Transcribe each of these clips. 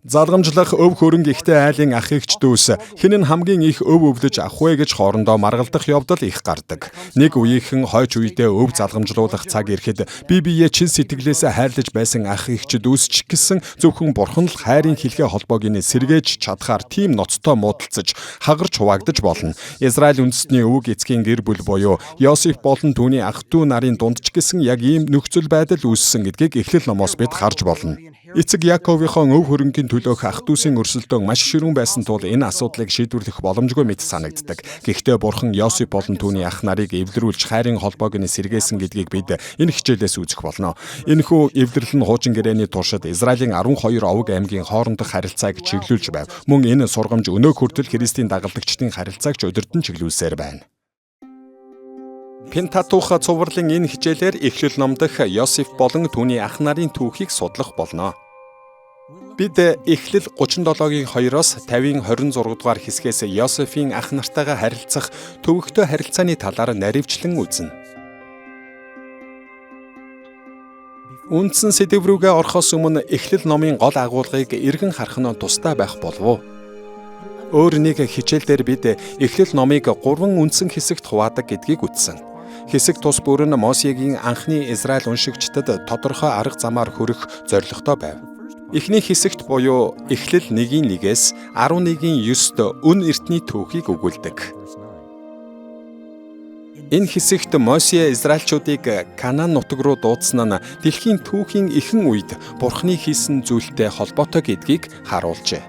Залгамжлах өв хөрөнгө ихтэй айлын ах эгч дүүс хэн нь хамгийн их өв өвлөж авах вэ гэж хоорондоо маргалдах явдал их гардаг. Нэг үеийнхэн хойч үедээ өв залгамжлуулах цаг ирэхэд бие биеэ чин сэтгэлээсээ хайрлаж байсан ах эгч дүүс ч гэсэн зөвхөн бурхан л хайрын хэлхээ холбоог нь сэргээж чадхаар тийм ноцтой муудалцаж хагарч хуваагдаж болно. Израиль үндэстний өвөг эцгийн гэр бүл буюу Йосеф болон түүний ах дүү нарын дунд ч гэсэн яг ийм нөхцөл байдал үүссэн гэдгийг Эхлэл номоос бид харж болно. Эцэг Яаковынхон өв хөрөнгийн төлөөх ах дүүсийн өрсөлдөөн маш ширүүн байсан тул энэ асуудлыг шийдвэрлэх боломжгүй мэт санагддаг. Гэхдээ бурхан Йосеф болон түүний ах нарыг эвлэрүүлж хайрын холбоог нь сэргээсэн гэдгийг бид энэ хичээлээс үзэх болно. Энэхүү эвлэрэл нь хуучин гэрээний туршид Израилийн 12 овог аймгийн хоорондох харилцааг чиглүүлж байв. Мөн энэ сургамж өнөө хүртэл Христийн дагалдагчдын харилцааг ч удирдан чиглүүлсээр байна. Пентатух цувралын энэ хичээлээр Эхлэл ном дах Йосеф болон түүний ах нарын түүхийг судлах болно. Бид Эхлэл 37-гийн 2-оос 50-ийн 26 дугаар хэсгээс Йосефийн ах нартайгаа харилцах төвөгтэй харилцааны талаар наривчлан үзнэ. Үндсэн сэдэв рүүгээ орохоос өмнө Эхлэл номын гол агуулгыг эргэн харах нь тустай байх болов уу? Өөр нэг хичээлдээр бид Эхлэл номыг 3 үндсэн хэсэгт хуваадаг гэдгийг үзсэн. Хэсэг тус бүр нь Мосегийн анхны Израиль уншигчдад тодорхой арга замаар хүрэх зорилготой байв. Эхний хэсэгт буюу Эхлэл 1:1-ээс 11:9-д үн эртний түүхийг өгүүлдэг. Энэ хэсэгт Мосе Израильчуудыг Канаан нутаг руу дуудсан нь дэлхийн түүхийн эхэн үед Бурхны хийсэн зүйлтэй холбоотой гэдгийг харуулжээ.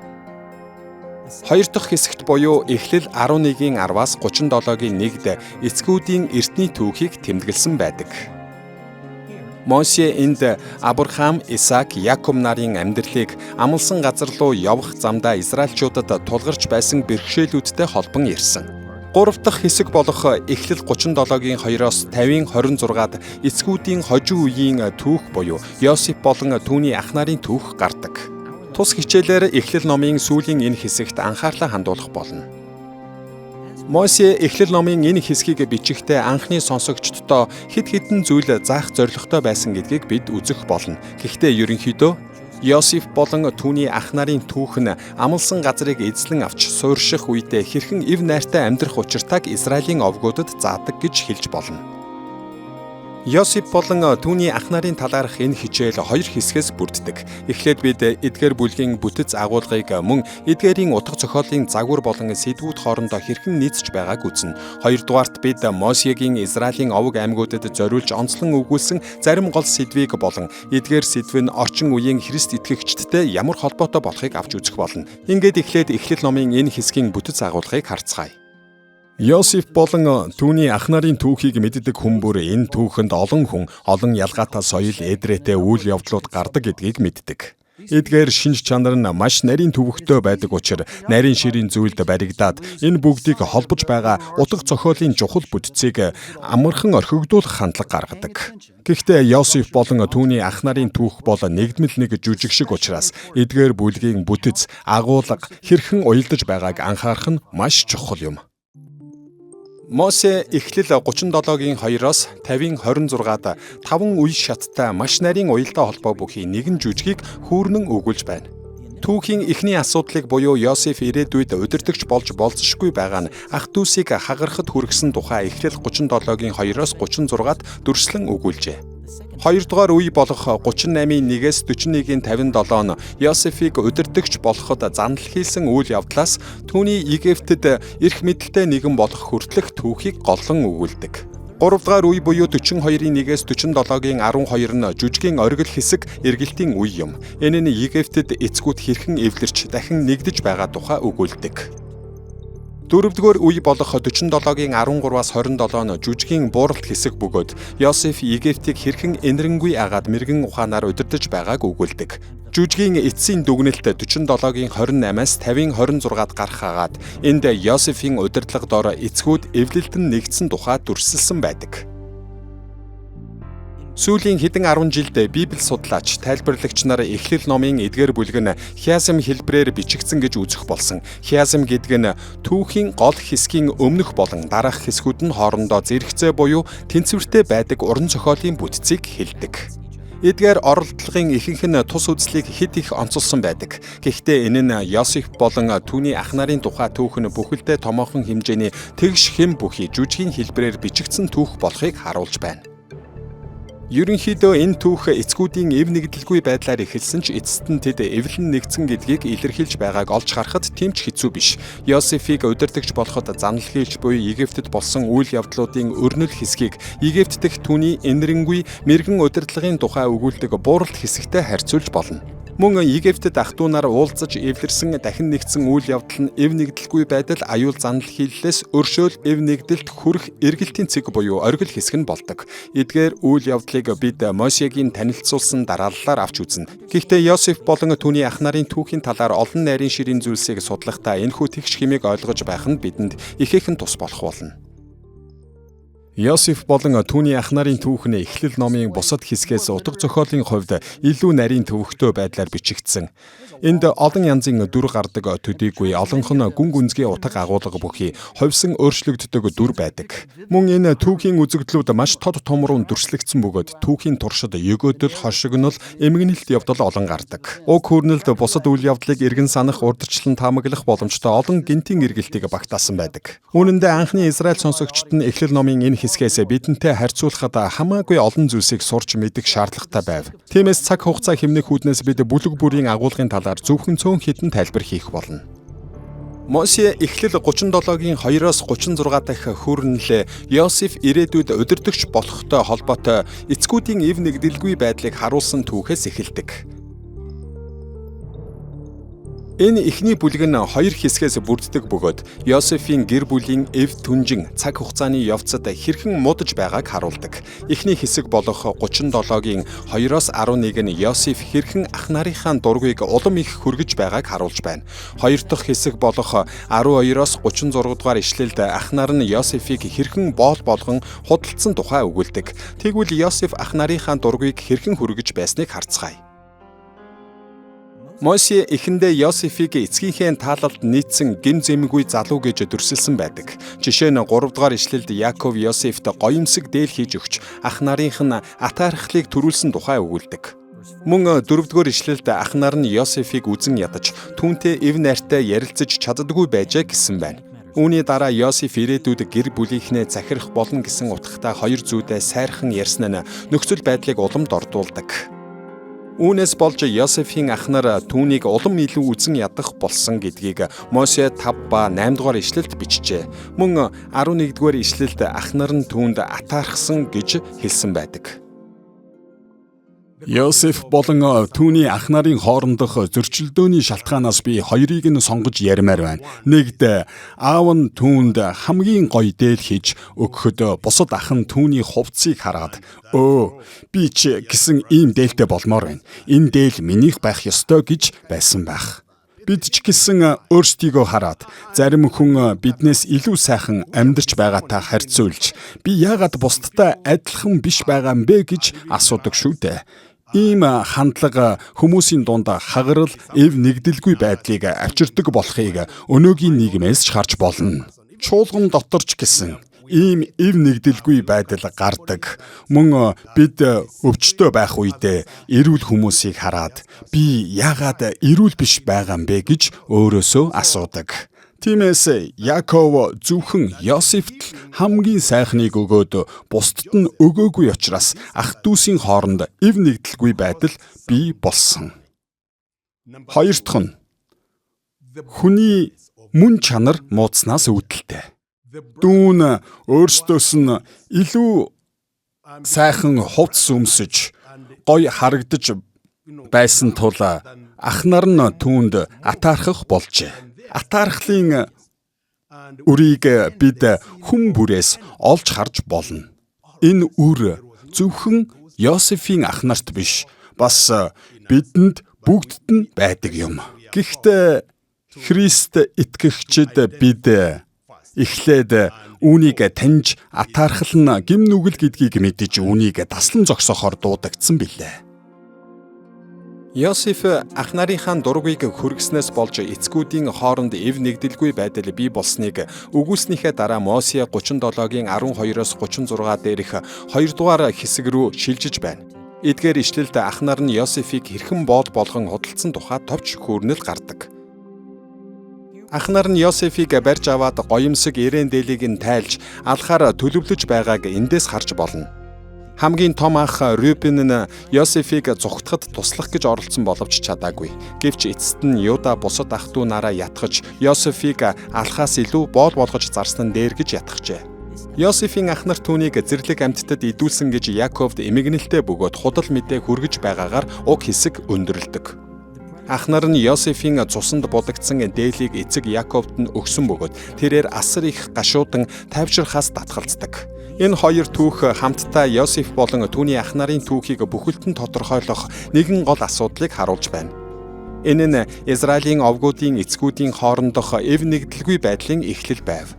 Хоёр дахь хэсэгт буюу Эхлэл 11:10-аас 37-гийн 1-д эцгүүдийн эртний түүхийг тэмдэглэсэн байдаг. Мосе энд Авраам, Исаак, Яаков нарын амьдралыг амлсан газар руу явах замдаа Израильчуудад тулгарч байсан бэрхшээлүүдтэй холбон ярьсан. Гурав дахь хэсэг болох Эхлэл 37-гийн 2-оос 50-ийн 26-ад эцгүүдийн хожим үеийн түүх буюу Йосеф болон түүний ах нарын түүх гардаг. Тус хичээлээр Эхлэл номын сүүлийн энэ хэсэгт анхаарлаа хандуулах болно. Мосе Эхлэл номын энэ хэсгийг бичихдээ анхны сонсогчдод хэд хэдэн зүйл заах зорилготой байсан гэдгийг бид үзэх болно. Гэхдээ ерөнхийдөө Йосеф болон түүний ах нарын түүх нь амлсан газрыг эзлэн авч суурьших үедээ хэрхэн эв найртай амьдрах учиртайг Израилийн овгуудад заадаг гэж хэлж болно. Йосеф болон түүний ах нарын талаарх энэ хичээл 2 хэсгээс бүрддэг. Эхлээд бид эдгээр бүлгийн бүтэц агуулгыг мөн эдгээрийн утга зохиолын загвар болон сэдвүүд хоорондоо хэрхэн нийцж байгааг үзнэ. Хоёрдугаарт бид Мосегийн Израилийн овог аймагуудад зориулж онцлон өгүүлсэн зарим гол сэдвийг болон эдгээр сэдв нь орчин үеийн Христ итгэгчдтэй ямар холбоотой болохыг авч үзэх болно. Ингээд эхлээд Эхлэл номын энэ хэсгийн бүтэц агуулгыг харцгаая. Йосеф болон түүний ах нарын түүхийг мэддэг хүн бүр энэ түүхэнд олон хүн, олон ялгаатай соёл, эдрээтэй үйл явдлууд гардаг гэдгийг мэддэг. Эдгээр шинж чанар нь маш нарийн төвөгтэй байдаг учраас нарийн ширийн зүйлд баригдаад энэ бүгдийг холбож байгаа утга зохиолын чухал бүтцийг амархан орхигдуулах хандлага гаргадаг. Гэхдээ Йосеф болон түүний ах нарын түүх бол нэгдмэл нэг жүжиг шиг учраас эдгээр бүлгийн бүтэц, агуулга хэрхэн уялдаж байгааг анхаарах нь маш чухал юм. Мосе Эхлэл 37-гийн 2-оос 50-ийн 26-ад 5 үе шаттай маш нарийн уялдаа холбоо бүхий нэгэн жүжигийг хүүрнэн өгүүлж байна. Түүхийн эхний асуудлыг буюу Йосеф ирээдүйд удирдагч болж болзошгүй байгаа нь ах дүүсийг хагарахад хүргэсэн тухай Эхлэл 37-гийн 2-оос 36-ад дүрслэн өгүүлжээ. Хоёрдугаар үе болох 38-ийн 1-ээс 41-ийн 57 нь Йосефийг удирдагч болоход занал хийсэн үйл явдлаас түүний Египтэд эрх мэдэлтэй нэгэн болох хүртэлх түүхийг голлон өгүүлдэг. 3-р үе буюу 42-ийн 1-ээс 47-гийн 12 нь жүжигийн оргил хэсэг эргэлтийн үе юм. Энэ нь Египтэд эцгүүд хэрхэн эвлэрч дахин нэгдэж байгаа тухай өгүүлдэг. 4-р үе болох 47-гийн 13-аас 27 нь жүжигийн бууралт хэсэг бөгөөд Йосеф Египтийг хэрхэн энэрэнгүй агаад мэрэгэн ухаанаар удирдах байгааг өгүүлдэг. Жүжигийн эцсийн дүгнэлт 47-гийн 28-аас 50-ийн 26-ад гарах агаад энд Йосефийн удирдлага дор эцгүүд эвлэлтэн нэгдсэн тухай дүрсэлсэн байдаг. Сүүлийн хэдэн 10 жилд Библи судлаач, тайлбарлагч нар Эхлэл номын эдгээр бүлэг нь хиазм хэлбрээр бичигдсэн гэж үзэх болсон. Хиазм гэдэг нь түүхийн гол хэсгийн өмнөх болон дараах хэсгүүд нь хоорондоо зэрэгцээ буюу тэнцвэртэй байдаг уран зохиолын бүтцийг хэлдэг. Эдгээр оролдлогын ихэнх нь тус үзлийг хэд их онцолсон байдаг. Гэхдээ энэ нь Йосеф болон түүний ах нарын тухай түүх нь бүхэлдээ томоохон хэмжээний тэгш хэм бүхий жүжигийн хэлбэрээр бичигдсэн түүх болохыг харуулж байна. Ерөнхийдөө энэ түүх эцгүүдийн эв нэгдэлгүй байдлаар эхэлсэн ч эцэст нь тэд эвлэн нэгдсэн гэдгийг илэрхийлж байгааг олж харахад тийм ч хэцүү биш. Йосефийг удирдагч болоход занал хийлж буй Египтэд болсон үйл явдлуудын өрнөл хэсгийг Египт дэх түүний энэрэнгүй мэрэгэн удирдлагын тухай өгүүлдэг бууралт хэсэгтэй харьцуулж болно. Мөн Египтэд ах トゥ нар уулзаж эвлэрсэн дахин нэгдсэн үйл явдал нь эв нэгдэлгүй байдал аюул занал хийллээс өршөөл эв нэгдэлт хүрэх эргэлтийн цэг буюу оргил хэсэг нь болдог. Эдгээр үйл явдлыг бид Мосегийн танилцуулсан дарааллаар авч үзнэ. Гэхдээ Йосеф болон түүний ах нарын түүхийн талаар олон найрын ширийн зүйлсийг судлахдаа энэхүү тэгш хэмээг ойлгож байх нь бидэнд ихээхэн тус болох болно. Йосеф болон түүний ах нарын түүх нь Эхлэл номын бусад хэсгээс утга зохиолын хувьд илүү нарийн төвөгтэй байдлаар бичигдсэн. Энд олон янзын дүр гардаг төдийгүй олонх нь гүн гүнзгий утга агуулга бүхий ховсон өөрчлөгддөг дүр байдаг. Мөн энэ түүхийн үзэгдлүүд маш тод томрон дүрслэгдсэн бөгөөд түүхийн туршид өгөөдөл, хошигнол, эмгэнэлт явдал олон гардаг. Уг хүрнэлд бусад үйл явдлыг эргэн санах, урдчлан таамаглах боломжтой олон гинтийн эргэлтийг багтаасан байдаг. Үүн дээр анхны Израиль сонсогчид нь Эхлэл номын энэ хэсгээс бидэнтэй харьцуулахад хамаагүй олон зүйлсийг сурч мэдэх шаардлагатай байв. Тиймээс цаг хугацаа хэмнэх үүднээс бид бүлэг бүрийн агуулгын талаар зөвхөн цөөн хэдэн тайлбар хийх болно. Мосе Эхлэл 37-гийн 2-оос 36 дахь хүрнэлээ Йосеф ирээдүйд удирдагч болохтой холбоотой эцгүүдийн эв нэгдэлгүй байдлыг харуулсан түүхээс эхэлдэг. Энэ эхний бүлэг нь хоёр хэсгээс бүрддэг бөгөөд Йосефийн гэр бүлийн эв түнжин цаг хугацааны явцад хэрхэн муудаж байгааг харуулдаг. Эхний хэсэг болох 37-гийн 2-оос 11 нь Йосеф хэрхэн ах нарынхаа дургүйг улам их хүргэж байгааг харуулж байна. Хоёр дахь хэсэг болох 12-оос 36 дугаар ишлэлд ах нар нь Йосефийг хэрхэн боол болгон худалдсан тухай өгүүлдэг. Тэгвэл Йосеф ах нарынхаа дургүйг хэрхэн хүргэж байсныг харцгаая. Мосе эхэндээ Йосефийг эцгийнхээ таалалд нийцсэн гин зэмгүй залуу гэж дүрсэлсэн байдаг. Жишээ нь 3 дугаар ишлэлд Яаков Йосефт гоёмсог дээл хийж өгч ах нарынх нь атаархлыг төрүүлсэн тухай өгүүлдэг. Мөн 4 дугаар ишлэлд ах нар нь Йосефийг үзэн ядаж түүнтэй эв найртай ярилцаж чаддаггүй байжээ гэсэн байна. Үүний дараа Йосеф ирээдүйд гэр бүлийнхнээ захирах болно гэсэн утгатай хоёр зүйдээ сайрхан ярьсан нь нөхцөл байдлыг уламд ордуулдаг. Үүнээс болж Йосефийн ах нар түүнийг улам илүү үзэн ядах болсон гэдгийг Мосе 5 ба 8 дугаар ишлэлд бичжээ. Мөн 11 дугаар ишлэлд ах нар нь түүнд атаархсан гэж хэлсэн байдаг. Йосеф болон түүний ах нарын хоорондох зөрчилдөөний шалтгаанаас би хоёрыг нь сонгож ярмаар байна. Нэгд аав нь түүнд хамгийн гоё дээл хийж өгөхөд бусад ах нь түүний хувцсыг хараад би ч гэсэн ийм дээлтэй болмоор байна. Энэ дээл минийх байх ёстой гэж байсан байх. Бид ч гэсэн өөрсдийгөө хараад зарим хүн биднээс илүү сайхан амьдарч байгаатай харьцуулж би яагаад бусдтай адилхан биш байгаа юм бэ гэж асуудаг шүү дээ. Ийм хандлага хүмүүсийн дунд хагарал, эв нэгдэлгүй байдлыг авчирдаг болохыг өнөөгийн нийгмээс ч харж болно. Чуулган дотор ч гэсэн ийм эв нэгдэлгүй байдал гардаг. Мөн бид өвчтөй байх үедээ эрүүл хүмүүсийг хараад би яагаад эрүүл биш байгаа юм бэ гэж өөрөөсөө асуудаг. Тиймээс Яаков зөвхөн Йосефт хамгийн сайхныг өгөөд бусдад нь өгөөгүй учраас ах дүүсийн хооронд эв нэгдэлгүй байдал бий болсон. Хоёр дахь нь хүний мөн чанар муудснаас үүдэлтэй. Дүүн өөрсдөөс нь илүү сайхан хувцс өмсөж, гоё харагдаж байсан тул ах нар нь түүнд атаархах болжээ. Атаархлын үрийг бид хүн бүрээс олж харж болно. Энэ үр зөвхөн Йосефийн ах нарт биш, бас бидэнд бүгдд нь байдаг юм. Гэхдээ Христ итгэгчид бид эхлээд үүнийг таньж атаархал нь гим нүгэл гэдгийг мэдэж үүнийг таслан зогсоохоор дуудагдсан билээ. Йосеф ах нарынхаа дургүйг хүргэснээс болж эцгүүдийн хооронд эв нэгдэлгүй байдал бий болсныг өгүүлснийхээ дараа Мосе 37-гийн 12-оос 36 дээрх 2 дугаар хэсэг рүү шилжиж байна. Эдгээр ишлэлд ах нар нь Йосефийг хэрхэн бод болгон худалдсан тухай товч хүүрнэл гардаг. Ах нар нь Йосефийг барьж аваад гоёмсог эрээн дээлийг нь тайлж алхаар төлөвлөж байгааг эндээс харж болно. Хамгийн том ах Рубен нь Йосефийг зүхтахад туслах гэж оролцсон боловч чадаагүй. Гэвч эцэст нь Юда бусад ах トゥ нараа ятгаж Йосефийг алхаас илүү боол болгож зарсан нь дээр гэж ятгахжээ. Йосефийн ах нар түүнийг зэрлэг амьтдад идүүлсэн гэж Яаковд эмгэнэлтэд бөгөөд худал мэдээ хүргэж байгаагаар уг хэсэг өндөрлөдөг. Ах нар нь Йосефийн цусанд будагдсан дээлийг эцэг Яаковд нь өгсөн бөгөөд тэрээр асар их гашуудан тайвширхаас татгалздаг. Энэ хоёр түүх хамтдаа Йосеф болон түүний ах нарын түүхийг бүхэлдэн тодорхойлох нэгэн гол асуудлыг харуулж байна. Энэ нь Израилийн овгуудын эцгүүдийн хоорондох эв нэгдэлгүй байдлын эхлэл байв.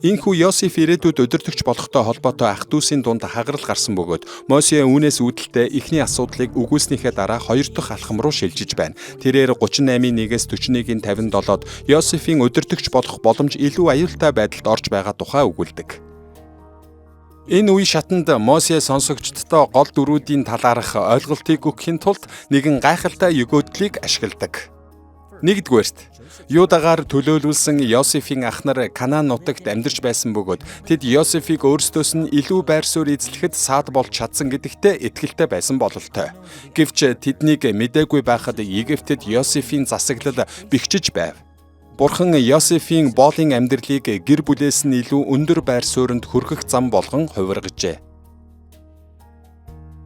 Энэхүү Йосеф ирээдүйд удирдагч болохтой холбоотой ах дүүсийн дунд хагарал гарсан бөгөөд Мосе үүнээс үүдэлтэй эхний асуудлыг үгүйснийхээ дараа хоёр дахь алхам руу шилжиж байна. Тэрээр 38-1-ээс 41-ийн 57-д Йосефийн удирдагч болох боломж илүү аюултай байдалд орж байгаа тухай өгүүлдэг. Энэ үе шатанд Мосе сонсогчдод гол дөрүүдийн талаарх ойлголтыг өгөхийн тулд нэгэн гайхалтай өгөөдлийг ашигладаг. Нэгдүгээрт, Юдагаар төлөөлүүлсэн Йосефийн ах нар Канаан нутагт амьдарч байсан бөгөөд тэд Йосефийг өөрсдөөс нь илүү байр суурь эзлэхэд саад болж чадсан гэдэгтээ итгэлтэй байсан бололтой. Гэвч тэднийг мэдээгүй байхад Египтэд Йосефийн засаглал бэхжиж байв. Бурхан Йосефийн боолын амьдралыг гэр бүлээс нь илүү өндөр байр суурьнд хүргэх зам болгон хувиргажээ.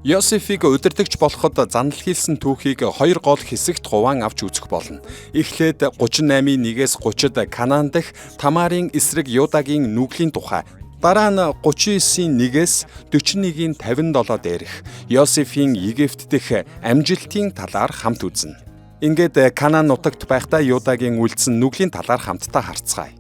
Йосефийг удирдагч болоход занал хийсэн түүхийг хоёр гол хэсэгт хуваан авч үзэх болно. Эхлээд 38-1-ээс 30-д Канаан дахь Тамарын эсрэг Юдагийн нүглийн тухай, дараа нь 39-1-ээс 41-ийн 57 дээрх Йосефийн Египт дэх амжилтын талаар хамт үзнэ. Ингээд Канаан нутагт байхдаа Юдагийн үлдсэн нүглийн талаар хамтдаа харцгаая.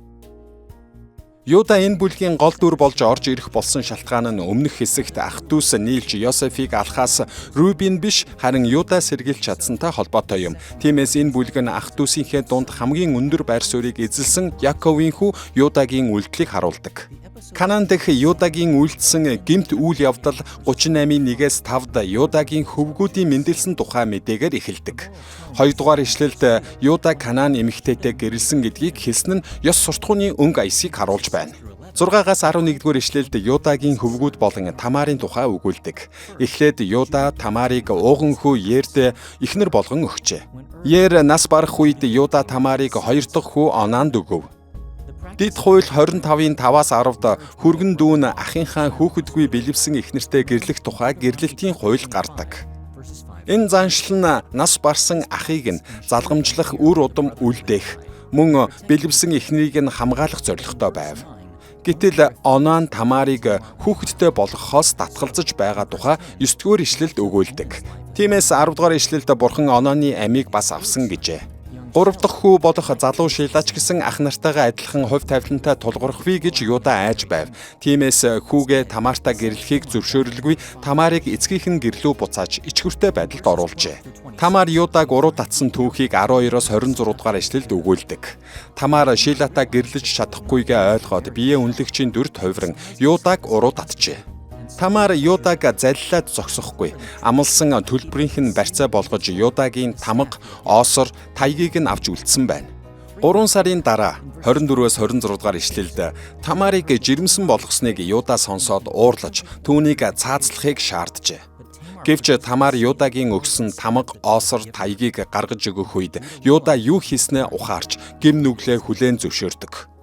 Юда энэ бүлгийн гол дүр болж орж ирэх болсон шалтгаан нь өмнөх хэсэгт ах дүүс нийлж Йосефийг алхаас Рубен биш харин Юда сэргийлж чадсантай холбоотой юм. Тиймээс энэ бүлэг нь ах дүүсийнхээ дунд хамгийн өндөр байр суурийг эзэлсэн Яаковын хүү Юдагийн үйлдэлийг харуулдаг. Канаан дахь Юдагийн үйлдэлсэн гэмт үйл явдал 38-1-ээс 5-д Юдагийн хөвгүүдийн мэндэлсэн тухай мэдээгээр эхэлдэг. 2-дугаар ишлэлд Юда Канаан эмэгтэйтэй гэрэлсэн гэдгийг хэлсэн нь ёс суртахууны өнгө аясыг харуулж байна. 6-аас 11-р ишлэлд Юдагийн хөвгүүд болон Тамарын тухай өгүүлдэг. Эхлээд Юда Тамарыг ууган хүү Ерд эхнэр болгон өгчээ. Ер нас барах үед Юда Тамарыг хоёр дахь хүү Онаанд өгөв. Дэд хууль 25-ийн 5-аас 10-д хүргэн дүүн ахынхаа хүүхэдгүй бэлэвсэн эхнэртэй гэрлэх тухай гэрлэлтийн хууль гардаг. Энэ заншил нь нас барсан ахыг нь залгамжлах үр удам үлдээх, мөн бэлэвсэн эхнэрийг нь хамгаалах зорилготой байв. Гэтэл Онан Тамарыг хүүхэдтэй болгохоос татгалзаж байгаа тухай 9-р ишлэлд өгүүлдэг. Тиймээс 10-р ишлэлд Бурхан Онаны амийг бас авсан гэжээ. 3 дахь хүү болох залуу Шилач гэсэн ах нартайгаа адилхан хувь тавилантай тулгархвэ гэж Юда айж байв. Тиймээс хүүгээ Тамартаа гэрлэхийг зөвшөөрөлгүй, Тамарыг эцгийнх нь гэрлүү буцааж ичгүртэй байдалд оруулжээ. Тамар Юдаг уруу татсан түүхийг 12-оос 26 дугаар ишлэлд өгүүлдэг. Тамар Шилатаа гэрлэж чадахгүйгээ ойлгоод биеэ үнэлэгчийн дүрд хувиран Юдаг уруу татжээ. Тамар Юдаг заллаад зогсохгүй. Амлсан төлбөрийнх нь барьцаа болгож Юдагийн тамга, оосор, таягийг нь авч үлдсэн байна. 3 сарын дараа 24-өөс 26 дугаар ишлэлд Тамарыг жирэмсэн болгосныг Юда сонсоод уурлаж түүнийг цаазлахыг шаарджээ. Гэвч Тамар Юдагийн өгсөн тамга, оосор, таягийг гаргаж өгөх үед Юда юу хийснээ ухаарч гэм нүглээ хүлээн зөвшөөрдөг.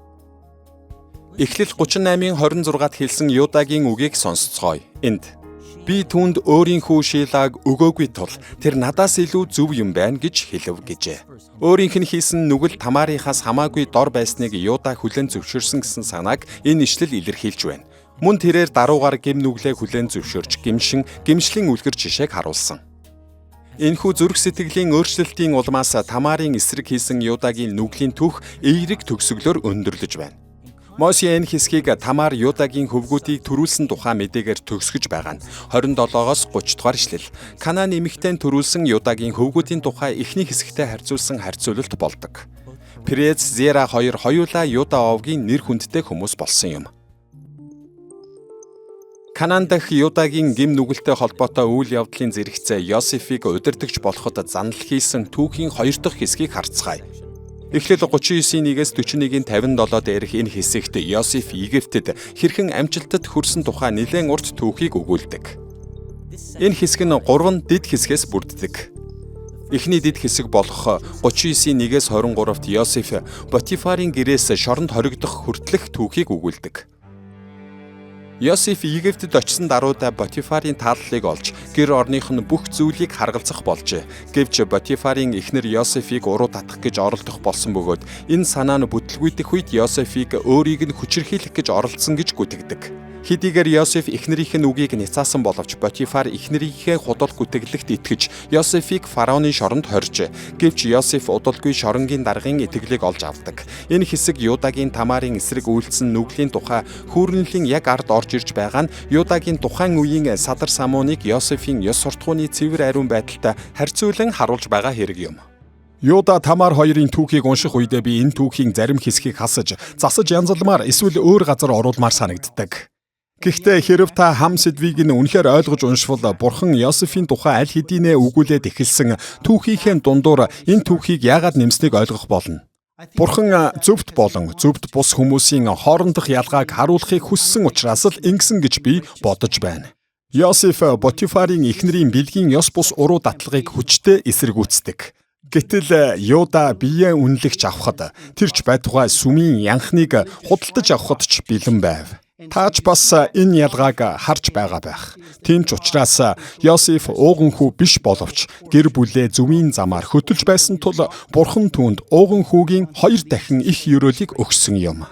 Эхлэл 38-ийн 26-д хэлсэн Юдагийн үгийг сонсцгоё. Энд би түүнд өөрийнхөө Шилаг өгөөгүй тул тэр надаас илүү зөв юм байна гэж хэлв гэжээ. Өөрийнх нь хийсэн нүгэл Тамарынхаас хамаагүй дор байсныг Юда хүлээн зөвшөөрсөн гэсэн санааг энэ ишлэл илэрхийлж байна. Мөн тэрээр даруугаар гэм нүглээ хүлээн зөвшөөрч гэмшлийн үлгэр жишээг харуулсан. Энэхүү зүрх сэтгэлийн өөрчлөлтийн улмаас Тамарын эсрэг хийсэн Юдагийн нүглийн түүх эерэг төгсгөлөөр өндөрлөж байна. Мосе энэ хэсгийг Тамар Юдагийн хөвгүүдийг төрүүлсэн тухай мэдээгээр төгсгөж байгаа нь 27-оос 30 дугаар ишлэл. Канаан эмэгтэйн төрүүлсэн Юдагийн хөвгүүдийн тухай эхний хэсэгтэй харьцуулсан харьцуулалт болдог. Перез, Зера хоёр хоёулаа Юда овгийн нэр хүндтэй хүмүүс болсон юм. Канаан дахь Юдагийн гим нүгэлтэй холбоотой үйл явдлын зэрэгцээ Йосефийг удирдахж болоход занал хийсэн түүхийн 2 дахь хэсгийг харцгаая. Эхлэл 39-1-ээс 41-ийн 57 дээрх энэ хэсэгт Йосеф Египтэд хэрхэн амжилтад хүрсэн тухай нэлээд урт түүхийг өгүүлдэг. Энэ хэсэг нь 3 дэд хэсгээс бүрддэг. Эхний дэд хэсэг болох 39-1-ээс 23-т Йосеф Потифарын гэрээс шоронд хоригдох хүртэлх түүхийг өгүүлдэг. Йосеф Египтэд очсон даруйда Потифарын тааллыг олж гэр орных нь бүх зүйлийг харгалзах болжээ. Гэвч Потифарын эхнэр Йосефийг уруу татах гэж оролдох болсон бөгөөд энэ санаа нь бүтлгүйдэх үед Йосефийг өөрийг нь хүчирхийлэх гэж оролдсон гэж гүтгдэг. Хэдийгээр Йосеф эхнэрийнх нь үгийг няцаасан боловч Потифар эхнэрийнхээ худал гүтгэлэгт итгэж Йосефийг фараоны шоронд хорьжээ. Гэвч Йосеф удалгүй шоронгийн даргын итгэлийг олж авдаг. Энэ хэсэг Юдагийн Тамарын эсрэг үйлдсэн нүглийн тухай хүүрнэлийн яг ард орж ирж байгаа нь Юдагийн тухайн үеийн садар самууныг Йосефийн ёс суртахууны цэвэр ариун байдалтай харьцуулан харуулж байгаа хэрэг юм. Юда Тамар хоёрын түүхийг унших үедээ би энэ түүхийн зарим хэсгийг хасаж, засаж янзалмаар эсвэл өөр газар оруулмаар санагддаг. Гэхдээ хэрэв та хам сэдвийг нь үнэхээр ойлгож уншвал Бурхан Йосефийн тухай аль хэдийнэ өгүүлээд эхэлсэн түүхийнхээ дундуур энэ түүхийг яагаад нэмснийг ойлгох болно. Бурхан зөвхт болон зөвхт бус хүмүүсийн хоорондох ялгааг харуулахыг хүссэн учраас л ингэсэн гэж би бодож байна. Йосеф Потифарын эхнэрийн бэлгийн ёс бус уруу датлагыг хүчтэй эсэргүүцдэг. Гэтэл Юда биеэ үнэлэгч авахд тэрч байтугай сүмийн янхныг худалдаж авахд ч бэлэн байв. Таач бас энэ ялгааг харж байгаа байх. Тийм ч учраас Йосеф ууган хүү биш боловч гэр бүлээ зөвийн замаар хөтөлж байсан тул Бурхан түүнд ууган хүүгийн 2 дахин их ёроолыг өгсөн юм.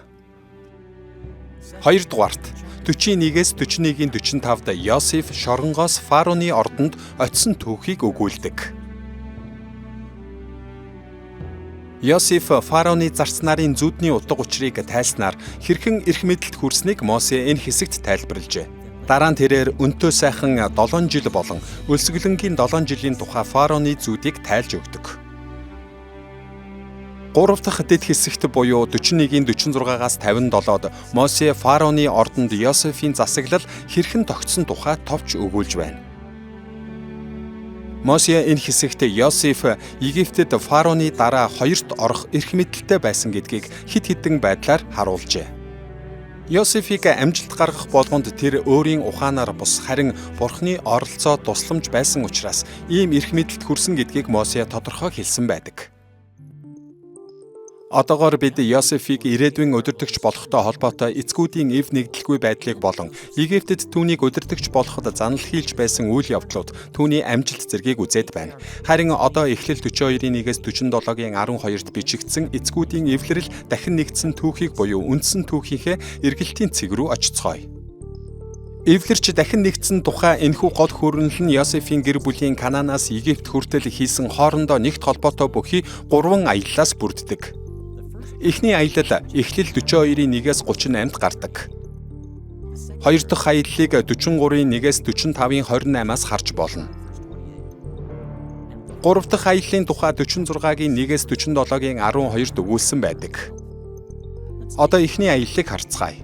2 дугаарт 41-ээс 41-ийн 45-д Йосеф шоронгоос фараоны ордонд очисон түүхийг өгүүлдэг. Йосеф фараоны зарц нарын зүудний утга учирыг тайлснаар хэрхэн эрх мэдэлд хүрснийг Мосе энэ хэсэгт тайлбарлажээ. Дараа нь тэрээр өнтөө сайхан 7 жил болон өлсгөлөнгийн 7 жилийн тухай фараоны зүүдийг тайлж өгдөг. 3 дахь дэд хэсэгт буюу 41-ийн 46-аас 57-д Мосе фараоны ордонд Йосефийн засаглал хэрхэн тогтсон тухай товч өгүүлж байна. Мосе энэ хэсэгт Йосеф Египтэд фараоны дараа 2-т орох эрх мэдэлтэй байсан гэдгийг хэд хэдэн байдлаар харуулжээ. Йосефийг амжилт гаргах болгонд тэр өөрийн ухаанаар бус харин Бурхны оролцоо тусламж байсан учраас ийм эрх мэдэлд хүрсэн гэдгийг Мосе тодорхой хэлсэн байдаг. Одоогоор бид Йосефийг ирээдүйн удирдагч болохтой холбоотой эцгүүдийн эв нэгдэлгүй байдлыг болон Египтэд түүнийг удирдагч болоход занал хийлж байсан үйл явдлууд түүний амжилт зэргийг үзээд байна. Харин одоо Эхлэл 42-1-ээс 47-гийн 12-д бичигдсэн эцгүүдийн эвлэрэл дахин нэгдсэн түүхийг буюу үндсэн түүхийнхээ эргэлтийн цэг рүү очицгоё. Эвлэрч дахин нэгдсэн тухай энэхүү гол хөрөнл нь Йосефийн гэр бүлийн Канаанаас Египт хүртэл хийсэн хоорондоо нэгт холбоотой бүхий 3 аяллаас бүрддэг. Эхний аялал Эхлэл 42-1-ээс 38-д гардаг. 2 дахь аяллыг 43-1-ээс 45-ийн 28-аас харж болно. 3 дахь аяллын тухай 46-гийн 1-ээс 47-гийн 12-д өгүүлсэн байдаг. Одоо эхний аяллыг харцгаая.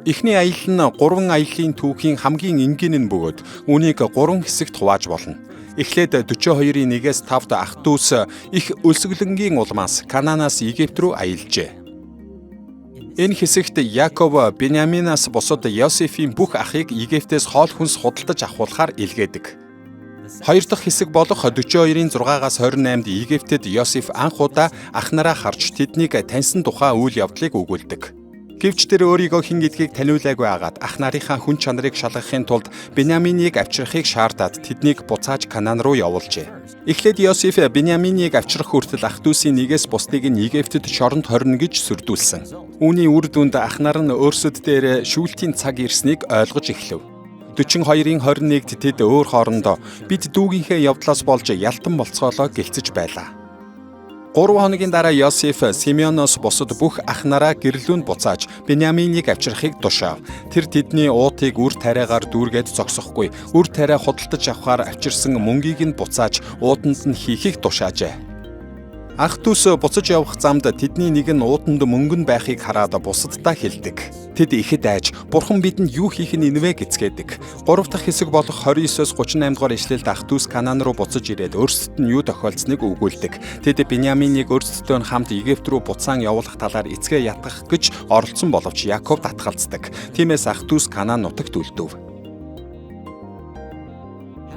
Эхний аялал нь 3 аяллын түүхийн хамгийн энгийн нь бөгөөд үүнийг 3 хэсэгт хувааж болно. Эхлээд 42-1-ээс 5-д ах дүүс их өлсгөлөнгийн улмаас Канаанаас Египт рүү аялжээ. Энэ хэсэгт Яков Беньяминаас бусад Йосефийн бүх ахыг Египтээс хоол хүнс худалдаж авахулахаар илгээдэг. 2 дахь хэсэг болох 42-ийн 6-аас 28-д Египтэд Йосеф анх удаа ах нараа харж тэднийг таньсан тухай үйл явдлыг өгүүлдэг. Гэвч тэр өөрийгөө хэн гэдгийг таниулаагүй агаад ах нарынхаа хүн чанарыг шалгахын тулд Беньяминийг авчрахыг шаардаад тэднийг буцааж Канаан руу явуулжээ. Эхлээд Йосеф Беньяминийг авчрах хүртэл ах дүүсийн нэгээс бусдыг нь Египтэд шоронд хорно гэж сүрдүүлсэн. Үүний үр дүнд ах нар нь өөрсөд дээр шүүлтийн цаг ирснийг ойлгож эхлэв. 42-ийн 21-д тэд өөр хоорондоо бид дүүгийнхээ явдлаас болж ялтан болцоолоо гэлцэж байлаа. 3 хоногийн дараа Йосеф Симеоноос бусад бүх ах нараа гэрлүүнд буцааж Беньяминийг авчрахыг тушаав. Тэр тэдний уутыг үр тариагаар дүүргээд зогсохгүй, үр тариа худалдаж авахаар авчирсан мөнгийг нь буцааж ууданд нь хийхийг тушаажээ. Ах дүүс буцаж явах замд тэдний нэг нь ууданд мөнгөн байхыг хараад бусаддаа хэлдэг. Тэд ихэд айж бурхан бидэнд юу хийх нь инвэ гэцгээдэг. 3 дахь хэсэг болох 29-оос 38 дугаар ишлэлд ах дүүс Канаан руу буцаж ирээд өөрсдөд нь юу тохиолдсныг өгүүлдэг. Тэд Биньяминийг өөрсдөө хамт Египт рүү буцаан явуулах талаар эцгээ ятгах гэж оролцсон боловч Яков татгалздаг. Тиймээс ах дүүс Канаан нутагт үлдэв.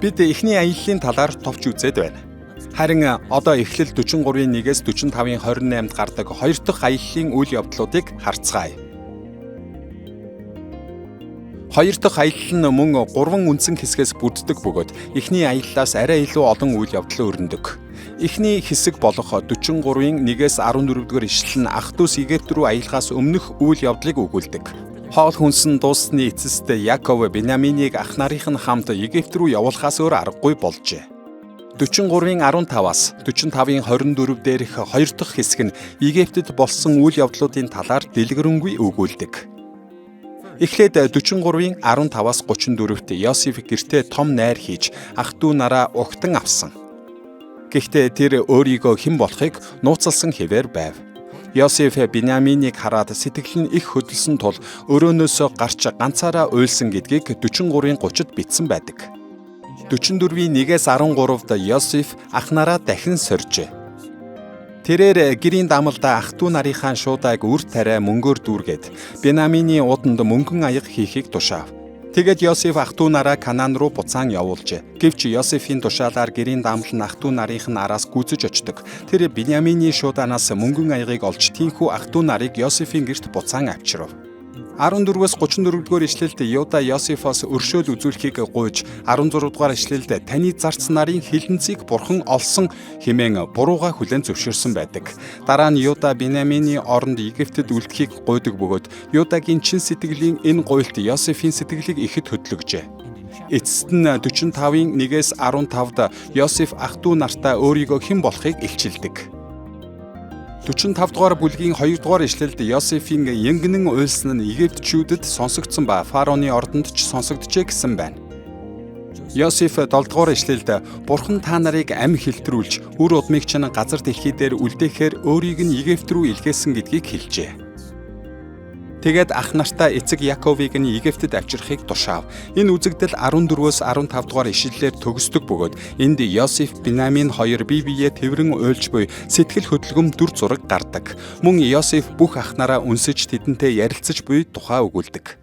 Бид эхний аяллалын талаар товч үзээд байна. Харин одоо эхлэл 43-ийн 1-ээс 45-ийн 28-д гардаг 2 дахь аяллалын үйл явдлуудыг харцгаая. 2 дахь аялал нь мөн 3 үндсэн хэсгээс бүрддэг бөгөөд эхний аяллаас арай илүү олон үйл явдал өрнөдөг. Эхний хэсэг болох 43-ийн 1-ээс 14-р ишлэл нь ах дүүс Египт рүү аялахаас өмнөх үйл явдлыг өгүүлдэг. Хоол хүнсэн дуусны эцэст Яков Биньяминийг ах нарын хамт Египт рүү явуулахаас өөр аргагүй болжээ. 43-ийн 15-аас 45-ийн 24 дээрх 2 дахь хэсэг нь Египтэд болсон үйл явдлуудын талаар дэлгэрэнгүй өгүүлдэг. Эхлээд 43-ийн 15-аас 34-т Йосеф гэртээ том найр хийж ах дүү нараа угтан авсан. Гэхдээ тэр өөрийгөө хэн болохыг нууцлсан хэвээр байв. Йосеф Биньяминийг хараад сэтгэл нь их хөдөлсөн тул өрөөнөөсөө гарч ганцаараа уйлсан гэдгийг 43-ийн 30-д бичсэн байдаг. 44-ийн 1-ээс 13-д Йосеф ах нараа дахин сорьжээ. Тэрээр гэрийн дамалда ах дүү нарынхаа шуудааг үр тариа мөнгөөр дүүргээд Биньяминий ууданд мөнгөн аяга хийхийг тушаав. Тэгээд Йосеф ах дүү нараа Канаан руу буцаан явуулжээ. Гэвч Йосефийн тушаалаар гэрийн дамал нь ах дүү нарынх нь араас гүйцэж очдог. Тэр Биньяминий шуудаанаас мөнгөн аягыг олж тийхүү ах дүү нарыг Йосефийн гэрт буцаан авчирв. 14-өөс 34-р ишлэлд Юда Йосефоос өршөөл үзүүлэхийг гуйж 16-р ишлэлд таны зарц нарын хилэнцгийг бурхан олсон хэмээн бурууга хүлээн зөвшөөрсөн байдаг. Дараа нь Юда Биньяминий оронд Египтэд үлдэхийг гуйдаг бөгөөд Юдагийн чин сэтгэлийн энэ гуйлт Йосефийн сэтгэлийг ихэд хөдлөгжээ. Эцэст нь 45-ийн 1-ээс 15-д Йосеф ах дүү нартаа өөрийгөө хэн болохыг илчилдэг. 45 дугаар бүлгийн 2 дугаар ишлэлд Йосефийн янгинэн уйлсан нь Египтчүүдэд сонсогдсон ба фараоны ордонд ч сонсогджээ гэсэн байна. Йосеф 7 дугаар ишлэлд бурхан та нарыг ам хэлтрүүлж үр удмыг чинь газар дэлхий дээр үлдээхээр өөрийг нь Египт рүү илгээсэн гэдгийг хэлжээ. Тэгээд ах нартаа эцэг Яковыг нь Египтэд авчрахыг тушаав. Энэ үзэгдэл 14-өөс 15 дугаар ишлэлээр төгсдөг бөгөөд энд Йосеф Биньямин хоёр бие биеэ тэрвэрэн уйлж буй сэтгэл хөдлөм дүр зураг гардаг. Мөн Йосеф бүх ах нараа үнсэж тэдэнтэй ярилцаж буй тухай өгүүлдэг.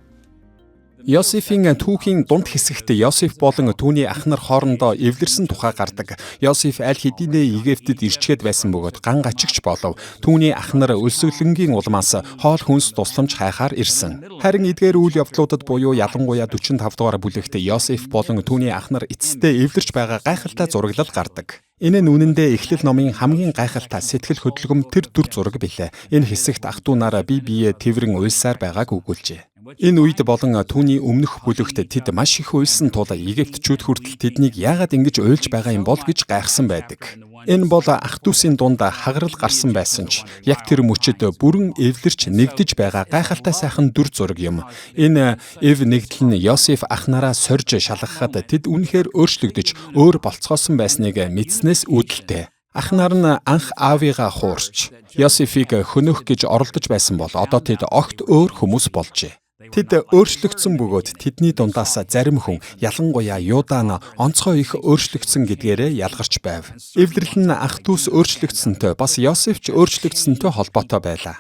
Йосефийн түүхийн дунд хэсэгт Йосеф болон түүний ах нар хоорондоо эвлэрсэн тухай гардаг. Йосеф аль хэдийнэ Египтэд ирчгээд байсан бөгөөд ган гачигч болов. Түүний ах нар өлсгөлөнгийн улмаас хоол хүнс тусламж хайхаар ирсэн. Харин эдгээр үйл явдлуудад буюу ялангуяа 45 дугаар бүлэгт Йосеф болон түүний ах нар эцэстээ эвлэрч байгаа гайхалтай зураглал гардаг. Энэ нь үнэндээ Эхлэл номын хамгийн гайхалтай сэтгэл хөдлөм тэр дүр зураг билээ. Энэ хэсэгт ах дүү нараа бие биеэ тэрвэрэн уйлсаар байгааг өгүүлжээ. Энэ үед болон түүний өмнөх бүлэгт тэд маш их уйлсан тул Египтчүүд хүртэл тэднийг яагаад ингэж уйлж байгаа юм бол гэж гайхсан байдаг. Энэ бол ах дүүсийн дунд хагарал гарсан байсан ч яг тэр мөчөд бүрэн эвлэрч нэгдэж байгаа гайхалтай сайхан дүр зураг юм. Энэ эв нэгдэл нь Йосеф ах нараа сорьж шалгахад тэд үнэхээр өөрчлөгдөж өөр болцгоосон байсныг мэдснээс үүдэлтэй. Ах нар нь анх аавыгаа хуурч Йосефийг хөнөөх гэж оролдож байсан бол одоо тэд огт өөр хүмүүс болжээ. Тэд өөрчлөгдсөн бөгөөд тэдний дундаас зарим хүн ялангуяа Юда нь онцгой их өөрчлөгдсөн гэдгээрээ ялгарч байв. Эвлэрэл нь ах дүүс өөрчлөгдсөнтэй бас Йосеф ч өөрчлөгдсөнтэй холбоотой байлаа.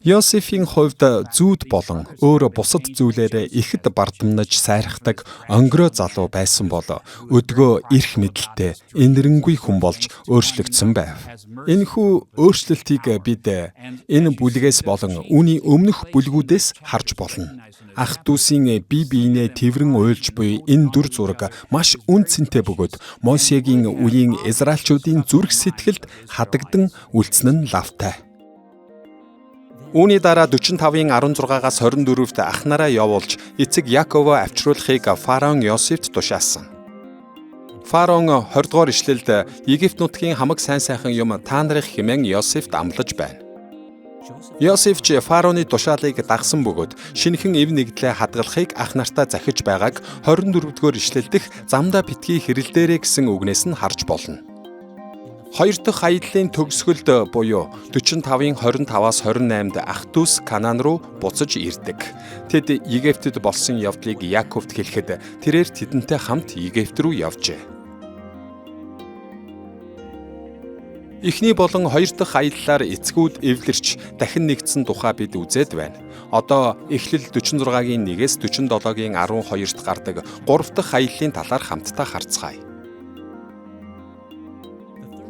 Йосефийн хувьд зүүд болон өөр бусад зүйлээр ихэд бардамнаж сайрхдаг онгороо залуу байсан бол өдгөө эрх мэдэлтэй энэрэнгүй хүн болж өөрчлөгдсөн байв. Энэхүү өөрчлөлтийг бид энэ бүлгээс болон үүний өмнөх бүлгүүдээс харж болно. Ах дүүсийн бие биенээ тэрвэрэн уйлж буй энэ дүр зураг маш үн цэнтэй бөгөөд Мосегийн үеийн Израильчүүдийн зүрх сэтгэлд хадагдан үлдсэн нь лавтай. Үүний дараа 45-ийн 16-аас 24-т ах нараа явуулж эцэг Яково авчруулахыг фараон Йосефт тушаасан. Фараон 20 дугаар ишлэлд Египт нутгийн хамаг сайн сайхан юм та нарыг хэмээн Йосефт амлаж байна. Йосеф ч фараоны тушаалыг дагсан бөгөөд шинэхэн эв нэгдлээ хадгалахыг ах нартаа захиж байгааг 24 дугаар ишлэл дэх замдаа битгий хэрэлдээрэ гэсэн үгнээс нь харж болно. Хоёр дахь аяллаа төгсгөлд буюу 45-ын 25-аас 28-д ах дүүс Канаан руу буцаж ирдэг. Тэд Египтэд болсон явдлыг Яаковд хэлэхэд тэрээр тэдэнтэй хамт Египт рүү явжээ. Эхний болон хоёр дахь аяллаар эцгүүд эвлэрч дахин нэгдсэн тухай бид үзээд байна. Одоо Эхлэл 46-гийн 1-ээс 47-гийн 12-т гардаг 3 дахь аяллаа талаар хамтдаа харцгаая.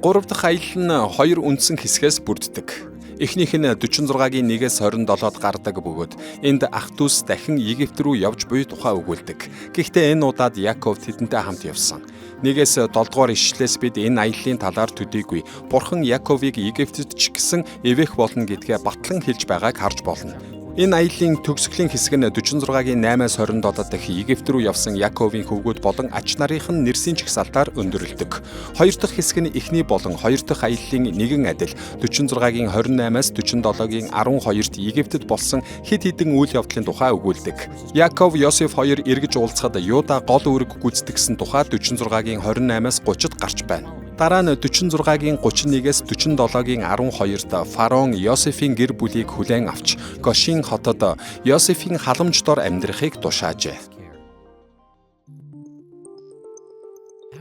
3 дахь аялал нь 2 үндсэн хэсгээс бүрддэг. Эхнийх нь 46-гийн 1-ээс 27-д гардаг бөгөөд энд ах дүүс дахин Египт рүү явж буй тухай өгүүлдэг. Гэхдээ энэ удаад Яаков тэдэнтэй хамт явсан. 1-ээс 7 дугаар ишлэлээс бид энэ аяллаа талаар төдийгүй Бурхан Яаковыг Египтэд ч гэсэн эвэх болно гэдгээ батлан хэлж байгааг харж болно. Энэ аяллаа төгсгөлийн хэсэг нь 46-гийн 8-аас 27 дахь Египт рүү явсан Яаковын хөвгүүд болон ач нарынхын нэрсийн чагсаалтаар өндөрлөдөг. Хоёр дахь хэсэг нь эхний болон хоёр дахь аяллаа нэгэн адил 46-гийн 28-аас 47-гийн 12-т Египтэд болсон хэд хэдэн үйл явдлын тухай өгүүлдэг. Яаков Йосеф хоёр эргэж уулзахад Юда гол үүрэг гүйцэтгэсэн тухай 46-гийн 28-аас 30-д гарч байна. Дараа нь 46-гийн 31-ээс 47-гийн 12-д фараон Йосефийн гэр бүлийг хүлээн авч Гошин хотод Йосефийн халамж дор амьдрахыг тушаажээ.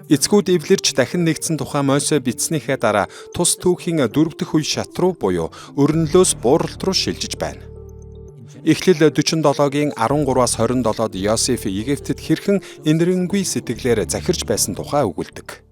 Эцгүүд эвлэрч дахин нэгдсэн тухай Мосе бичснийхээ дараа тус түүхийн 4 дахь үе шат руу буюу өрнөлөөс бууралт руу шилжиж байна. Эхлэл 47-гийн 13-аас 27-д Йосеф Египтэд хэрхэн инэрэнгүй сэтгэлээр захирч байсан тухай өгүүлдэг.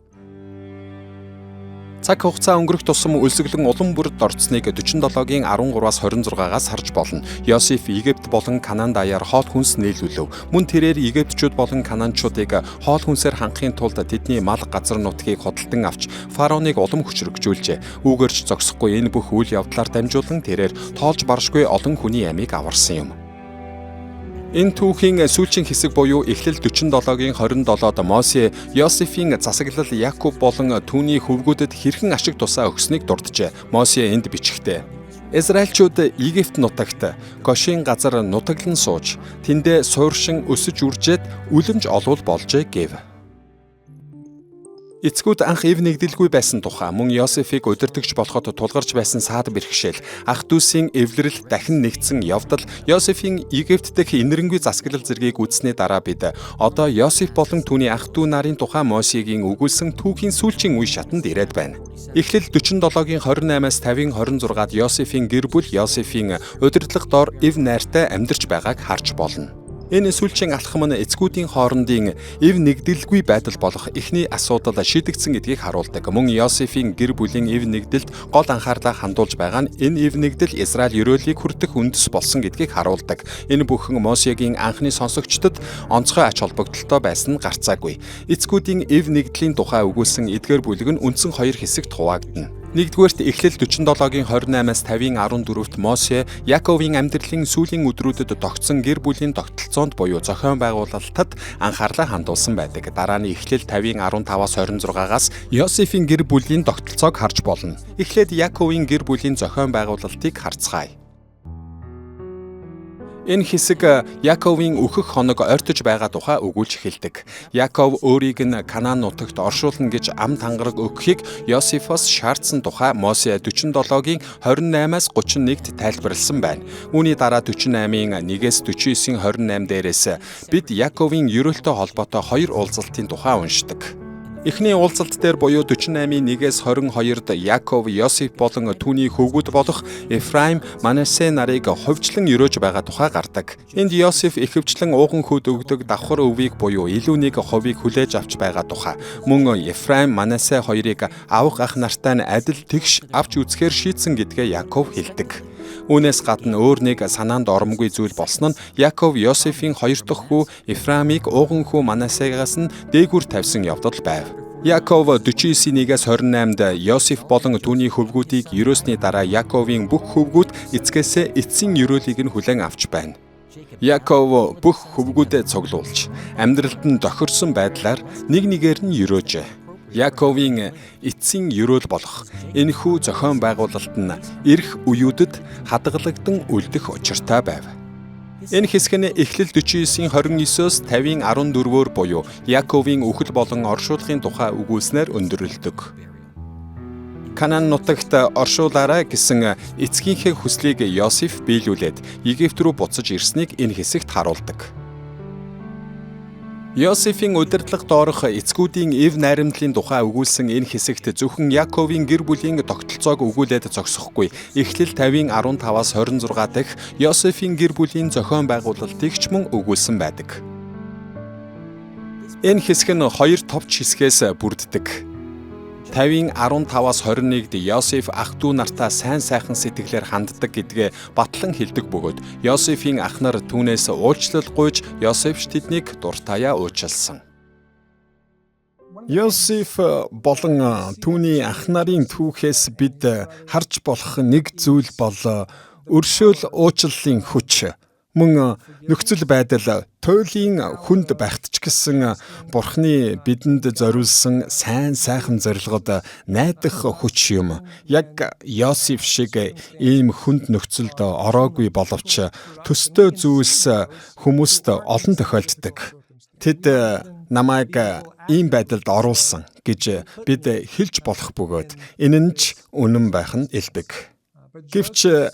Цаг хугацаа өнгөрөх тусам өлсгөлэн улам бүрд орцсныг 47-гийн 13-аас 26-аас харж болно. Йосеф Египт болон Канаан даяар хоол хүнс нийлүүлв. Мөн тэрээр Египтчүүд болон Канаанчуудыг хоол хүнсээр хангахын тулд тэдний мал газар нутгийг хөдөлтөн авч фараоныг улам хүчрхжүүлжээ. Үүгээрч зогсохгүй энэ бүх үйл явдлаар дамжуулан тэрээр тоолж баршгүй олон хүний амийг аварсан юм. Энэ түүхийн сүүлчийн хэсэг буюу Эхлэл 47-гийн 27-д Мосе Йосефийн засаглал Яаков болон түүний хөвгүүдэд хэрхэн ашиг тусаа өгснийг дурджээ. Мосе энд бичгтээ: Израильчууд Египт нутагт Гошин газар нутаглан сууж, тэндээ сууршин өсөж үржээд үлэмж олвол болжээ гэв. Эцгүүд анх эв нэгдэлгүй байсан тухай мөн Йосефийг удирдахч болоход тулгарч байсан саад бэрхшээл ах дүүсийн эвлэрэл дахин нэгдсэн явдал Йосефийн Египт дэх инэрэнгүй засаглал зэргийг үзсний дараа бид одоо Йосеф болон түүний ах дүү нарын тухай Мосегийн өгүүлсэн түүхийн сүүлчийн үе шатанд ирээд байна. Эхлэл 47-гийн 28-аас 50-ийн 26-ад Йосефийн гэр бүл Йосефийн удирдлага доор эв найртай амьдарч байгааг харж болно. Энэ сүүлчийн алхам нь эцгүүдийн хоорондын эв нэгдэлгүй байдал болох эхний асуудал шийдэгдсэн гэдгийг харуулдаг. Мөн Йосефийн гэр бүлийн эв нэгдэлд гол анхаарлаа хандуулж байгаа нь энэ эв нэгдэл Израиль ёроолыг хүртэх үндэс болсон гэдгийг харуулдаг. Энэ бүхэн Мосегийн анхны сонсогчдод онцгой ач холбогдолтой байсан нь гарцаагүй. Эцгүүдийн эв нэгдлийн тухай өгүүлсэн эдгээр бүлэг нь үндсэн хоёр хэсэгт хуваагдана. Нэгдүгээрт Эхлэл 47-гийн 28-аас 50-ийн 14-т Мосе Яаковын амьдралын сүүлийн өдрүүдэд тогтсон гэр бүлийн тогтолцоонд буюу зохион байгуулалтад анхаарлаа хандуулсан байдаг. Дараа нь Эхлэл 50-ийн 15-аас 26-аас Йосефийн гэр бүлийн тогтолцоог харж болно. Эхлээд Яаковын гэр бүлийн зохион байгуулалтыг харцгаая. Энэ хэсэг Яаковын өөхөх хоног ойртож байгаа тухай өгүүлж эхэлдэг. Яаков өөрийг нь Канаан нутагт оршуулна гэж ам тангараг өгөхийг Йосефоос шаардсан тухай Мосе 47-гийн 28-аас 31-д тайлбарлсан байна. Үүний дараа 48-ийн 1-ээс 49-ийн 28 дээрээс бид Яаковын ёроолтой холбоотой хоёр уулзалтын тухай уншдаг. Эхний уулзалт дээр буюу 48-ийн 1-ээс 22-д Яаков Йосеф болон түүний хөвгүүд болох Ефраим, Манасе нарыг хувьчлан өрөөж байгаа тухай гардаг. Энд Йосеф ихэвчлэн ууган хөд өгдөг давхар өвийг буюу илүү нэг хувийг хүлээж авч байгаа тухай. Мөн Ефраим, Манасе хоёрыг авах ах нартай нь адил тэгш авч үзэхээр шийдсэн гэдгээ Яаков хэлдэг. Үүнээс гадна өөр нэг санаанд оромгүй зүйл болсон нь Яаков Йосефийн хоёр дахь хүү Ефраимыг ууган хүү Манасегаас нь дээгүүр тавьсан явдал байв. Яаков 49-ийн 1-ээс 28-д Йосеф болон түүний хөвгүүдийг ёроосны дараа Яаковын бүх хөвгүүд эцгээсээ эцсийн ёроолыг нь хүлээн авч байна. Яаков бүх хөвгүүдэд цуглуулж амьдралд нь тохирсон байдлаар нэг нэгээр нь ёроожээ. Яаковын эцсийн ёроол болох энэхүү зохион байгуулалт нь ирэх үеүүдэд хадгалагдан үлдэх учиртай байв. Энэ хэсэг нь Эхлэл 49-ийн 29-оос 50-ийн 14-өөр буюу Яаковын үхэл болон оршуулгын тухай өгүүлснээр өндөрлөдөг. Канаан нутагт оршуулаарай гэсэн эцгийнхээ хүслийг Йосеф биелүүлээд Египт рүү буцаж ирснийг энэ хэсэгт харуулдаг. Йосефийн удирдлага доорох эцгүүдийн эв найрамдлын тухай өгүүлсэн энэ хэсэгт зөвхөн Яаковын гэр бүлийн тогтолцоог өгүүлээд зогсохгүй. Эхлэл 50:15-аас 26 дахь Йосефийн гэр бүлийн зохион байгуулалтыг ч мөн өгүүлсэн байдаг. Энэ хэсэг нь хоёр товч хэсгээс бүрддэг. 50:15-аас 21-д Йосеф ах トゥ нартаа сайн сайхан сэтгэлээр ханддаг гэдгээ батлан хэлдэг бөгөөд Йосефийн ах нар түүнээс уучлал гуйж Йосефч тэднийг дуртаяа уучлсан. Йосеф болон түүний ах нарын түүхээс бид харж болох нэг зүйл бол өршөөл уучлалын хүч. Мөн нөхцөл байдал туйлын хүнд байхт ч гэсэн Бурхны бидэнд зориулсан сайн сайхан зорилгод найдах хүч юм. Яг Йосеф шиг ийм хүнд нөхцөлд ороогүй боловч төстэй зүйлс хүмүүст олон тохиолддог. Тэд намайг ийм байдалд оруулсан гэж бид хэлж болох бөгөөд энэ нь ч үнэн байх нь элбэг. Гэвч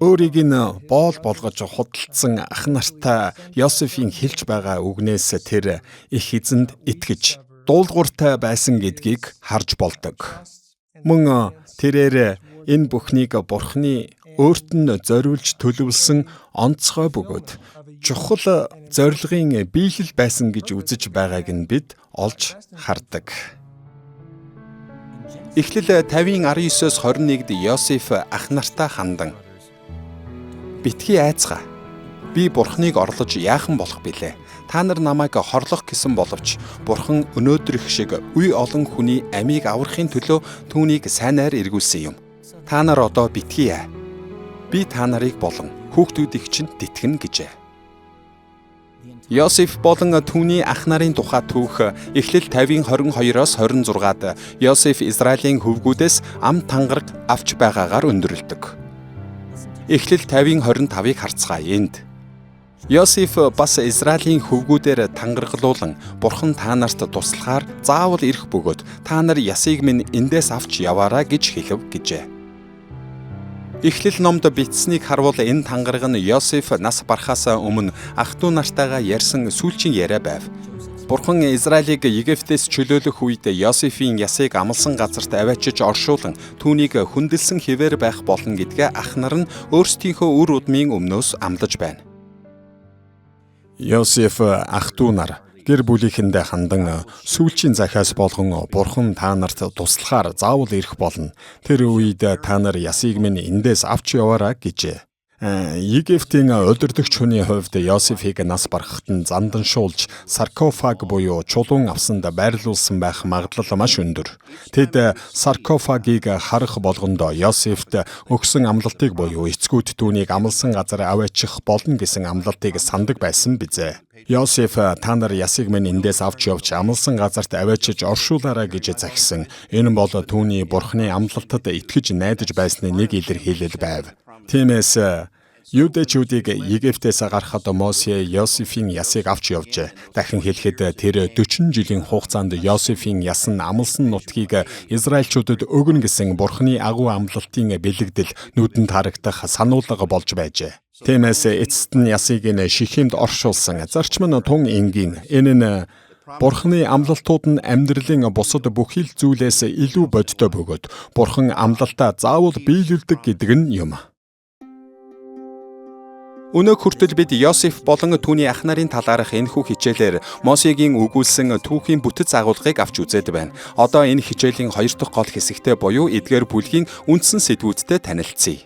өөрийг нь боол болгож худалдсан ах нартай Йосефийн хэлж байгаа үгнээс тэр их эзэнд итгэж дуулууртай байсан гэдгийг харж болдог. Мөн тэрээр энэ бүхнийг Бурхны өөрт нь зориулж төлөвлөсөн онцгой бөгөөд чухал зорилгын биелэл байсан гэж үзэж байгааг нь бид олж хардаг. Эхлэл 50:19-с 21-д Йосеф ах нартай хандан битгий айцгаа. Би Бурхныг орлож яахан болох билээ. Та нар намайг хорлох гэсэн боловч Бурхан өнөөдрөх шиг үе олон хүний амийг аврахын төлөө түүнийг сайнаар эргүүлсэн юм. Та нар одоо битгий аа. Би та нарыг болон хүүхдүүдийг чинь тэтгэн гэжээ. Йосеф болон түүний ах нарын тухай түүх Эхлэл 50:22-оос 26-д Йосеф Израилийн хөвгүүдээс ам тангараг авч байгаагаар өндөрлөдөг. Эхлэл 50:25-ыг харцгаая энд. Йосеф бас Израилийн хөвгүүдээр тангаргалуулан Бурхан та нарт туслахаар заавал ирэх бөгөөд та нар ясыг минь эндээс авч яваарай гэж хэлв гэжээ. Эхлэл номд бичсэнийг харвал энэ тангараг нь Йосеф нас барахаас өмнө ах トゥ нартайгаа ярьсан сүүлчийн яриа байв. Бурхан Израилийг Египтээс чөлөөлөх үед Йосефийн ясыг амлсан газарт аваачиж оршуулан түүнийг хүндэлсэн хэвээр байх болно гэдгээ ах нар нь өөрсдийнхөө үр удмын өмнөөс амлаж байна. Йосеф ах トゥ нар гэр бүлийнхэндээ хандан сүүлчийн захиас болгон Бурхан та нарт туслахаар заавал ирэх болно. Тэр үед та нар ясыг минь эндээс авч яваарай гэжээ. Египтийн удирдагч хүний хувьд Йосефийг нас барахад нь занданшуулж саркофаг буюу чулуун авсанд байрлуулсан байх магадлал маш өндөр. Тэд саркофагийг харах болгондоо Йосефт өгсөн амлалтыг буюу эцгүүд түүнийг амлсан газар аваачих болно гэсэн амлалтыг сандаг байсан бизээ. Йосеф та нар ясыг минь эндээс авч явж амлсан газарт аваачиж оршуулаарай гэж захисан. Энэ бол түүний Бурхны амлалтад итгэж найдаж байсны нэг илэрхийлэл байв. Тиймээс Юдэчүүдийг Египтээс гаргахад Мосе Йосефийн ясыг авч явжээ. Дахин хэлэхэд тэр 40 жилийн хугацаанд Йосефийн яс нь амлсан нутгийг Израильчуудад өгнө гэсэн Бурхны агуу амлалтын бэлэгдэл нүдэнд харагдах сануулга болж байжээ. Тиймээс эцэст нь ясыг нь Шихемд оршуулсан. Зарчим нь тун энгийн. Энэ нь Бурхны амлалтууд нь амьдралын бусад бүхий л зүйлээс илүү бодтой бөгөөд Бурхан амлалтаа заавал биелүүлдэг гэдэг нь юм. Өнөөг хүртэл бид Йосеф болон түүний ах нарын талаарх энэхүү хичээлээр Мосегийн өгүүлсэн түүхийн бүтэц агуулгыг авч үзээд байна. Одоо энэ хичээлийн 2 дахь гол хэсэгтээ буюу эдгээр бүлгийн үндсэн сэдвүүдтэй танилцъя.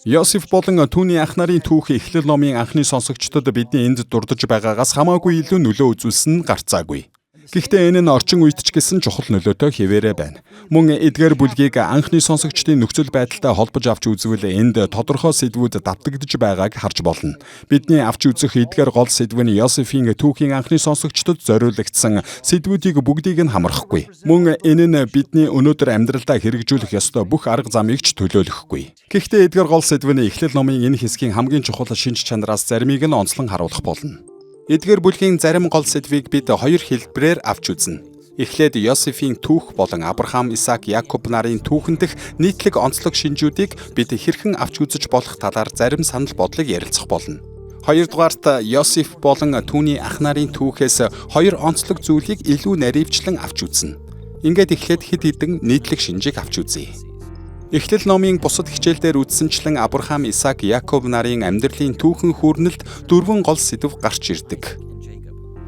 Йосеф болон түүний ах нарын түүх Эхлэл номын анхны сонсогчдод бидний энд дурдж байгаагаас хамаагүй илүү нөлөө үзүүлсэн нь гарцаагүй. Гэхдээ энэ нь орчин үед ч гэсэн чухал нөлөөтэй хэвээрээ байна. Мөн эдгээр бүлгийг анхны сонсогчдын нөхцөл байдалтай холбож авч үзвэл энд тодорхой сэдвүүд давтагдж байгааг харж болно. Бидний авч үзэх эдгээр гол сэдв нь Йосефийн түүхийн анхны сонсогчдод зориулагдсан сэдвүүдийг бүгдийг нь хамрахгүй. Мөн энэ нь бидний өнөөдөр амьдралдаа хэрэгжүүлэх ёстой бүх арга замыг ч төлөөлөхгүй. Гэхдээ эдгээр гол сэдв нь Эхлэл номын энэ хэсгийн хамгийн чухал шинж чанараас заримыг нь онцлон харуулах болно. Эдгээр бүлгийн зарим гол сэдвийг бид 2 хэлбэрээр авч үзнэ. Эхлээд Йосефийн түүх болон Авраам, Исаак, Якоб нарын түүхэн дэх нийтлэг онцлог шинжүүдийг бид хэрхэн авч үзэж болох талаар зарим санал бодлыг ярилцах болно. Хоёрдугаарт Йосеф болон түүний ах нарын түүхээс хоёр онцлог зүйлийг илүү наривчлан авч үзнэ. Ингээд эхлээд хэд хэдэн нийтлэг шинжийг авч үзье. Эхлэл номын бусад хичээлдээр үзсэнчлэн Авраам, Исаак, Якоб нарын амьдралын түүхэн хүүрнэлд дөрвөн гол сэдэв гарч ирдэг.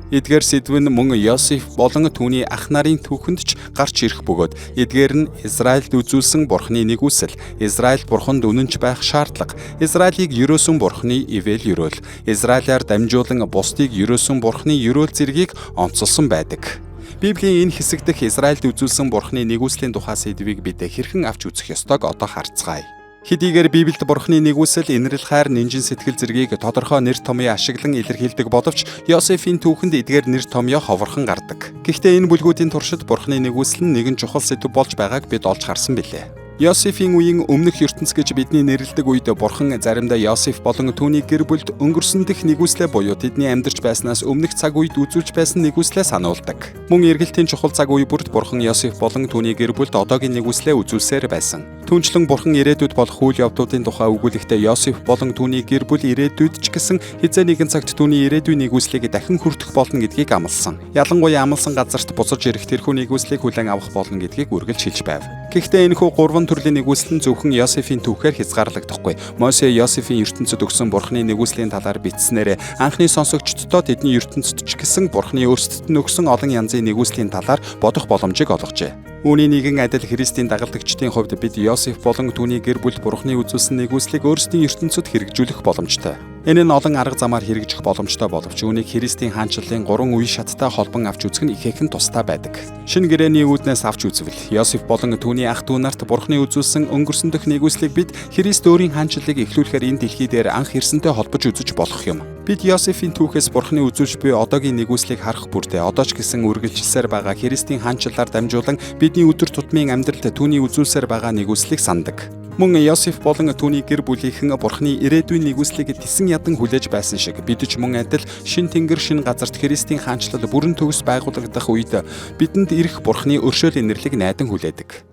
Эдгээр сэдв нь мөн Йосеф болон түүний ах нарын түүхэнд ч гарч ирэх бөгөөд эдгээр нь Израильд үзүүлсэн Бурхны нэгүсэл, Израиль Бурханд үнэнч байх шаардлага, Израилийг ерөөсөн Бурхны ивэл ерөөл, Израилаар дамжуулан бусдыг ерөөсөн Бурхны ерөөл зэргийг онцолсон байдаг. Библийн энэ хэсэг дэх Израильд үзүүлсэн Бурхны нэгүслийн тухай сэдвийг бид хэрхэн авч үзэх ёстойг одоо харцгаая. Хэдийгээр Библиэд Бурхны нэгүсэл, инрэл хайр, нинжин сэтгэл зэргийг тодорхой нэр томьёо ашиглан илэрхийлдэг боловч Йосефийн түүхэнд эдгээр нэр томьёо ховорхон гардаг. Гэхдээ энэ бүлгүүдийн туршид Бурхны нэгүсэл нь нэгэн чухал сэдэв болж байгааг бид олж харсан билээ. Йосефийн үеийн өмнөх ертөнц гэж бидний нэрлэдэг үед Бурхан заримдаа Йосеф болон түүний гэр бүлд өнгөрсөн дэх нэгүслээ буюу тэдний амьдарч байснаас өмнөх цаг үед үзүүлж байсан нэгүслээ сануулдаг. Мөн эргэлтийн чухал цаг үе бүрд Бурхан Йосеф болон түүний гэр бүлд одоогийн нэгүслээ үзүүлсээр байсан. Түүнчлэн Бурхан ирээдүйд болох үйл явдлуудын тухай өгүүлэхдээ Йосеф болон түүний гэр бүл ирээдүйд ч гэсэн хизээ нэгэн цагт түүний ирээдүйн нэгүслийг дахин хүртэх болно гэдгийг амласан. Ялангуяа амласан газарт буцаж ирэх тэрхүү нэгүслийг хүлээн авах болно гэдгийг үргэлж хэлж байв. Гэхдээ энэхүү гурван төрлийн нэгүсэл нь зөвхөн Йосефийн түүхээр хязгаарлагдахгүй. Мосе Йосефийн ертөнцид өгсөн Бурхны нэгүслийн талаар бичснээр анхны сонсогчдод тэдний ертөнцид ч гэсэн Бурхны өөрсдөд нь өгсөн олон янзын нэгүслийн талаар бодох боломжийг олгожээ. Үүний нэгэн адил Христийн дагалдагчдын хувьд бид Йосеф болон түүний гэр бүл Бурхны үзүүлсэн нэгүслийг өөрсдийн ертөнцид хэрэгжүүлэх боломжтой. Энэ нь олон арга замаар хэрэгжих боломжтой боловч үүнийг Христийн хаанчлалын 3 үе шаттай холбон авч үзэх нь ихээхэн тустай байдаг. Шинэ гэрээний үүднээс авч үзвэл Йосеф болон түүний ах дүү нарт Бурхны үзүүлсэн өнгөрсөн дэх нэгүслийг бид Христ өөрийн хаанчлалыг эхлүүлэхээр энэ дэлхий дээр анх ирсэнтэй холбож үзэж болох юм. Бид Йосефийн түүхээс Бурхны үзүүлж буй одоогийн нэгүслийг харах бүрдээ одоо ч гэсэн үргэлжилсээр байгаа Христийн хаанчлалаар дамжуулан бидний өдөр тутмын амьдралд түүний үзүүлсээр байгаа нэгүслийг сандаг. Мөн Йосеф болон түүний гэр бүлийнхэн Бурхны ирээдүйн нэгүслийг тэсэн ядан хүлээж байсан шиг бид ч мөн адил шин тэнгэр шин газарт Христийн хаанчлал бүрэн төгс байгуулагдах үед бидэнд ирэх Бурхны өршөөл инэрлийг найдан хүлээдэг.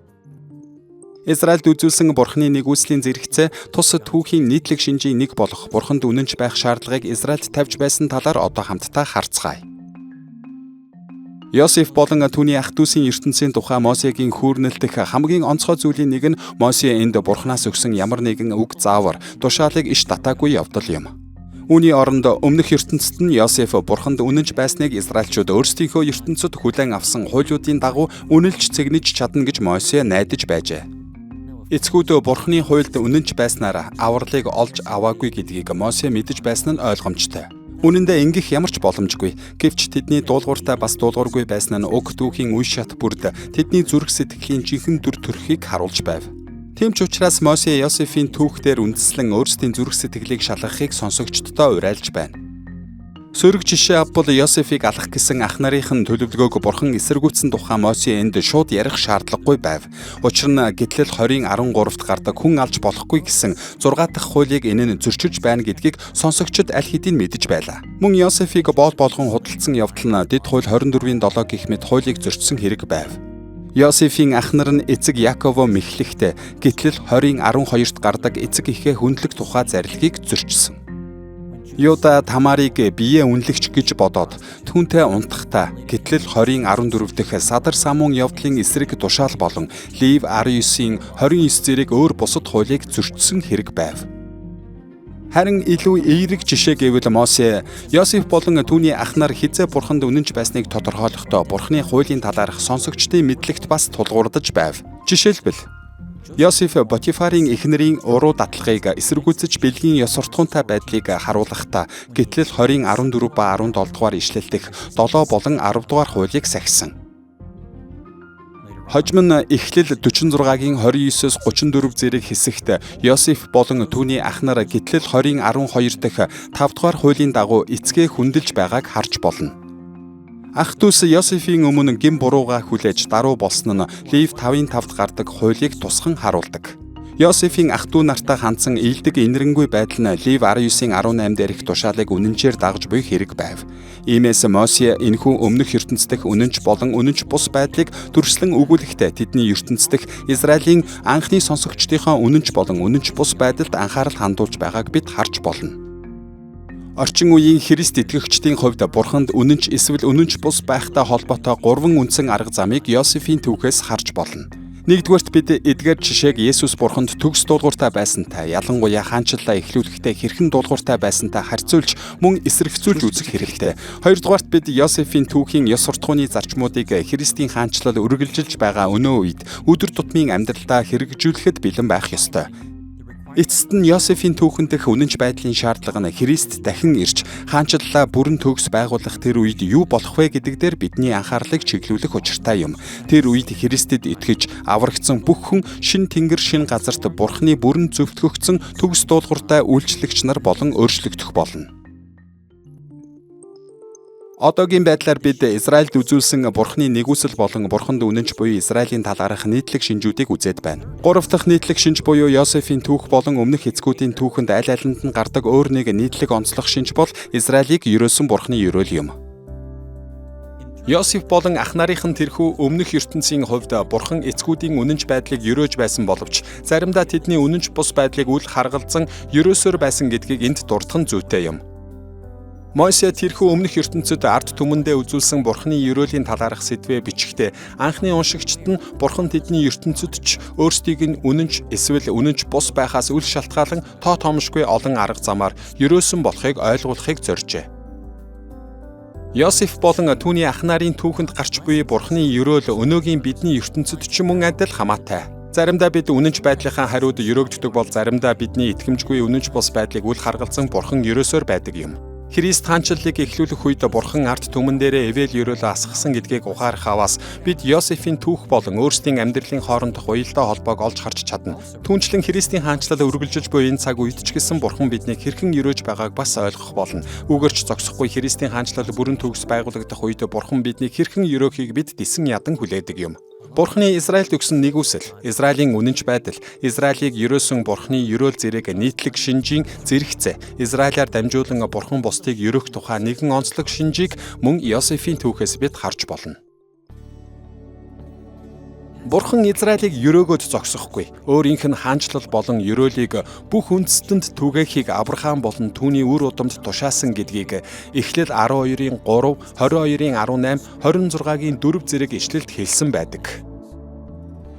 Израильд үзүүлсэн Бурхны нэгүслийн зэрэгцээ тус түүхийн нийтлэг шинжийн нэг болох Бурханд үнэнч байх шаардлагыг Израильд тавьж байсан талаар одоо хамтдаа харцгаая. Йосеф болон түүний ах дүүсийн ертөнцийн тухай Мосегийн хүүрнэлт дэх хамгийн онцгой зүйлийн нэг нь Мосе энд Бурханаас өгсөн ямар нэгэн үг заавар, тушаалыг иш татаагүй явдал юм. Үүний оронд өмнөх ертөнцид нь Йосеф Бурханд үнэнч байсныг Израильчууд өөрсдийнхөө ертөнцид хүлээн авсан хуулиудын дагуу үнэлж цэгнэж чадна гэж Мосе найдаж байжээ. Эцгүүд Бурханы хуульд үнэнч байснаар авралыг олж аваагүй гэдгийг Мосе мэдэж байсан нь ойлгомжтой. Үнэн дээр ингэх ямар ч боломжгүй. Гэвч тэдний дуулууртай бас дуулуургүй байсан нь уг түүхийн үе шат бүрд тэдний зүрх сэтгэлийн жинхэнэ дүр төрхийг харуулж байв. Тийм ч учраас Мосе Йосефийн түүхээр үндэслэн өөрсдийн зүрх сэтгэлийг шалгахыг сонсогчдод уриалж байна. Сөрөг жишээ авбал Йосефийг алах гэсэн ах нарынхын төлөвлөгөөг Бурхан эсэргүүцсэн тухай Мосе энд шууд ярих шаардлагагүй байв. Учир нь Гитлэл 20:13-т гардаг хүн алж болохгүй гэсэн 6 дахь хуулийг энэ нь зөрчиж байна гэдгийг сонсогчид аль хэдийн мэдэж байлаа. Мөн Йосефийг боол болгон худалдсан явдал нь Дэд хууль 24-ийн 7 гэх мэт хуулийг зөрчсөн хэрэг байв. Йосефийн ах нар нь эцэг Яково мэхлэхдээ Гитлэл 20:12-т гардаг эцэг эхээ хүндлэх тухай зарилгийг зөрчсөн. Юда Тамарыг бие үнэлэгч гэж бодоод түүнтэй унтахтаа Гитлэл 20:14 дэх Садар Самун явдлын эсрэг тушаал болон Лев 19-ийн 29 зэрэг өөр бусад хуулийг зөрчсөн хэрэг байв. Харин илүү эерэг жишээ гэвэл Мосе Йосеф болон түүний ах нар хизээ Бурханд үнэнч байсныг тодорхойлохдоо Бурханы хуулийн талаарх сонсогчдын мэдлэгт бас тулгуурдаж байв. Жишээлбэл Йосеф Ботифарын эхнэрийн уруу датлагыг эсэргүүцэж бэлгийн ёс суртахуунтай байдлыг харуулахдаа Гитлэл 20:14 ба 17 дугаар ишлэлдэх 7 болон 10 дугаар хуулийг сахисан. Хожим нь Эхлэл 46-гийн 29-с 34 зэрэг хэсэгт Йосеф болон түүний ах нар Гитлэл 20:12 дэх 5 дугаар хуулийн дагуу эцгээ хүндэлж байгааг харж болно. Ах дүүс Йосефийн өмнө гин бурууга хүлээж даруй болсон нь Лев 5:5-д гардаг хуулийг тусган харуулдаг. Йосефийн ах дүү нартай хандсан ийдэг инэрэнгүй байдал нь Лев 19:18 дээрх тушаалыг үнэнчээр дагж буй хэрэг байв. Иймээс Мосе энэхүү өмнөх ертөнцийн үнэнч болон үнэнч бус байдлыг төрслөн өгүүлэхдээ тэдний ертөнцийн Израилийн анхны сонсогчдийнхоо үнэнч болон үнэнч бус байдалд анхаарал хандуулж байгааг бид харж болно. Орчин үеийн Христ итгэгчдийн хувьд Бурханд үнэнч эсвэл үнэнч бус байхтай холбоотой 3 үндсэн арга замыг Йосефийн түүхээс харж болно. Нэгдүгээрт бид эдгээр жишээг Есүс Бурханд төгс дуулууртай байсантай, ялангуяа хаанчлалаа эхлүүлэхдээ хэрхэн дуулууртай байсантай харьцуулж мөн эсрэгцүүлж үзэх хэрэгтэй. Хоёрдугаарт бид Йосефийн түүхийн ёс суртахууны зарчмуудыг Христийн хаанчлал үргэлжилж байгаа өнөө үед өдөр тутмын амьдралдаа хэрэгжүүлэхэд бэлэн байх ёстой. Эцэст нь Йосефийн түүхэн дэх үнэнч байдлын шаардлага нь Христ дахин ирж хаанчлалаа бүрэн төгс байгуулах тэр үед юу болох вэ гэдэг дээр бидний анхаарлыг чиглүүлэх учиртай юм. Тэр үед Христэд итгэж аврагдсан бүх хүн шин тэнгэр шин газарт Бурхны бүрэн зөвтгөгдсөн төгс дуулууртай үйлчлэгч нар болон өөрчлөгдөх болно. Одоогийн байдлаар бид Израильд үзүүлсэн Бурхны нэгүсэл болон Бурханд үнэнч буюу Израилийн талаарх нийтлэг шинжүүдийг үзээд байна. 3 дахь нийтлэг шинж буюу Йосефийн түүх болон өмнөх эцгүүдийн түүхэнд аль алинд нь гардаг өөр нэг нийтлэг онцлог шинж бол Израилийг ерөөсөн Бурхны ерөөл юм. Йосеф болон ах нарын тэрхүү өмнөх ертөнцийн хувьд Бурхан эцгүүдийн үнэнч байдлыг ерөөж байсан боловч заримдаа тэдний үнэнч бус байдлыг үл харгалзан ерөөсөөр байсан гэдгийг энд дурдах нь зүйтэй юм. Мосе тэрхүү өмнөх ертөнцид ард түмэндээ үзүүлсэн Бурхны ерөөлийн талаарх сэдвээ бичихтэй анхны уншигчид нь Бурхан тэдний ертөнцид ч өөрсдийг нь үнэнч эсвэл үнэнч бус байхаас үл шалтгаалan тоо тоомшгүй олон арга замаар ерөөсөн болохыг ойлгуулахыг зоржээ. Йосеф болон түүний ах нарын түүхэнд гарч буй Бурхны ерөөл өнөөгийн бидний ертөнцид ч мөн адил хамаатай. Заримдаа бид үнэнч байдлынхаа хариуд ерөөгддөг бол заримдаа бидний итгэмжгүй үнэнч бус байдлыг үл харгалзан Бурхан ерөөсөөр байдаг юм. Христ хаанчлалыг эхлүүлэх үед Бурхан ард түмэн дээрээ эвэл ерөөлөө асгасан гэдгийг ухаарах аваас бид Йосефийн түүх болон өөрсдийн амьдралын хоорондох уялдаа холбоог олж харж чадна. Түүнчлэн Христийн хаанчлал үргэлжилж буй энэ цаг үед ч гэсэн Бурхан биднийг хэрхэн ерөөж байгааг бас ойлгох болно. Үүгээрч зогсохгүй Христийн хаанчлал бүрэн төгс байгуулагдах үед Бурхан биднийг хэрхэн ерөөхийг бид дисэн ядан хүлээдэг юм. Бурхны Израильд өгсөн нэгүсэл, Израилийн үнэнч байдал, Израилийг ерөөсөн Бурхны ерөөл зэрэг нийтлэг шинжийн зэрэгцээ, Израилаар дамжуулан Бурхан бусдыг ерөөх тухай нэгэн онцлог шинжийг мөн Йосефийн түүхээс бид харж болно. Бурхан Израилийг ерөөгөөд зогсохгүй. Өөрийнх нь хаанчлал болон ерөөлийг бүх үндэстэнд түгээхийг Авраам болон түүний үр удамд тушаасан гэдгийг Эхлэл 12-ийн 3, 22-ийн 18, 26-гийн 4 зэрэг ишлэлд хэлсэн байдаг.